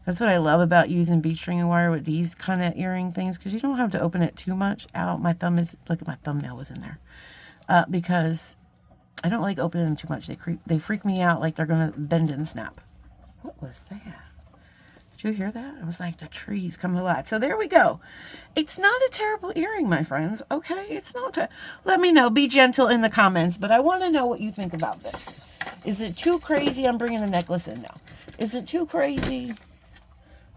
That's what I love about using bead stringing wire with these kind of earring things, because you don't have to open it too much. Ow, my thumb is... Look at my thumbnail was in there. Because I don't like opening them too much. They freak me out like they're going to bend and snap. What was that? Did you hear that? It was like the trees coming alive. So there we go. It's not a terrible earring, my friends. Okay? It's not. Let me know. Be gentle in the comments. But I want to know what you think about this. Is it too crazy? I'm bringing a necklace in now. Is it too crazy?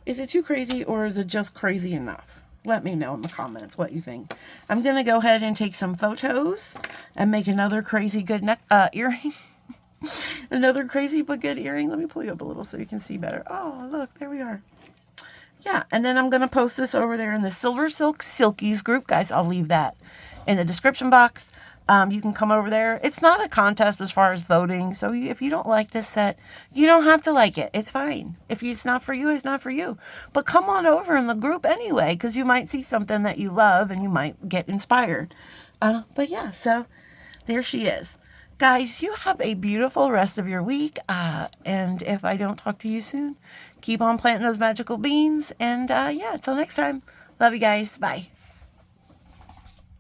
Is it too crazy, or is it just crazy enough? Let me know in the comments what you think. I'm going to go ahead and take some photos and make another crazy good earring. Another crazy but good earring. Let me pull you up a little so you can see better. Oh, look, there we are. Yeah, and then I'm going to post this over there in the SilverSilk Silkies group. Guys, I'll leave that in the description box. You can come over there. It's not a contest as far as voting. So if you don't like this set, you don't have to like it. It's fine. If it's not for you, it's not for you. But come on over in the group anyway, because you might see something that you love and you might get inspired. But yeah, so there she is. Guys, you have a beautiful rest of your week. And if I don't talk to you soon, keep on planting those magical beans. And yeah, until next time. Love you guys. Bye.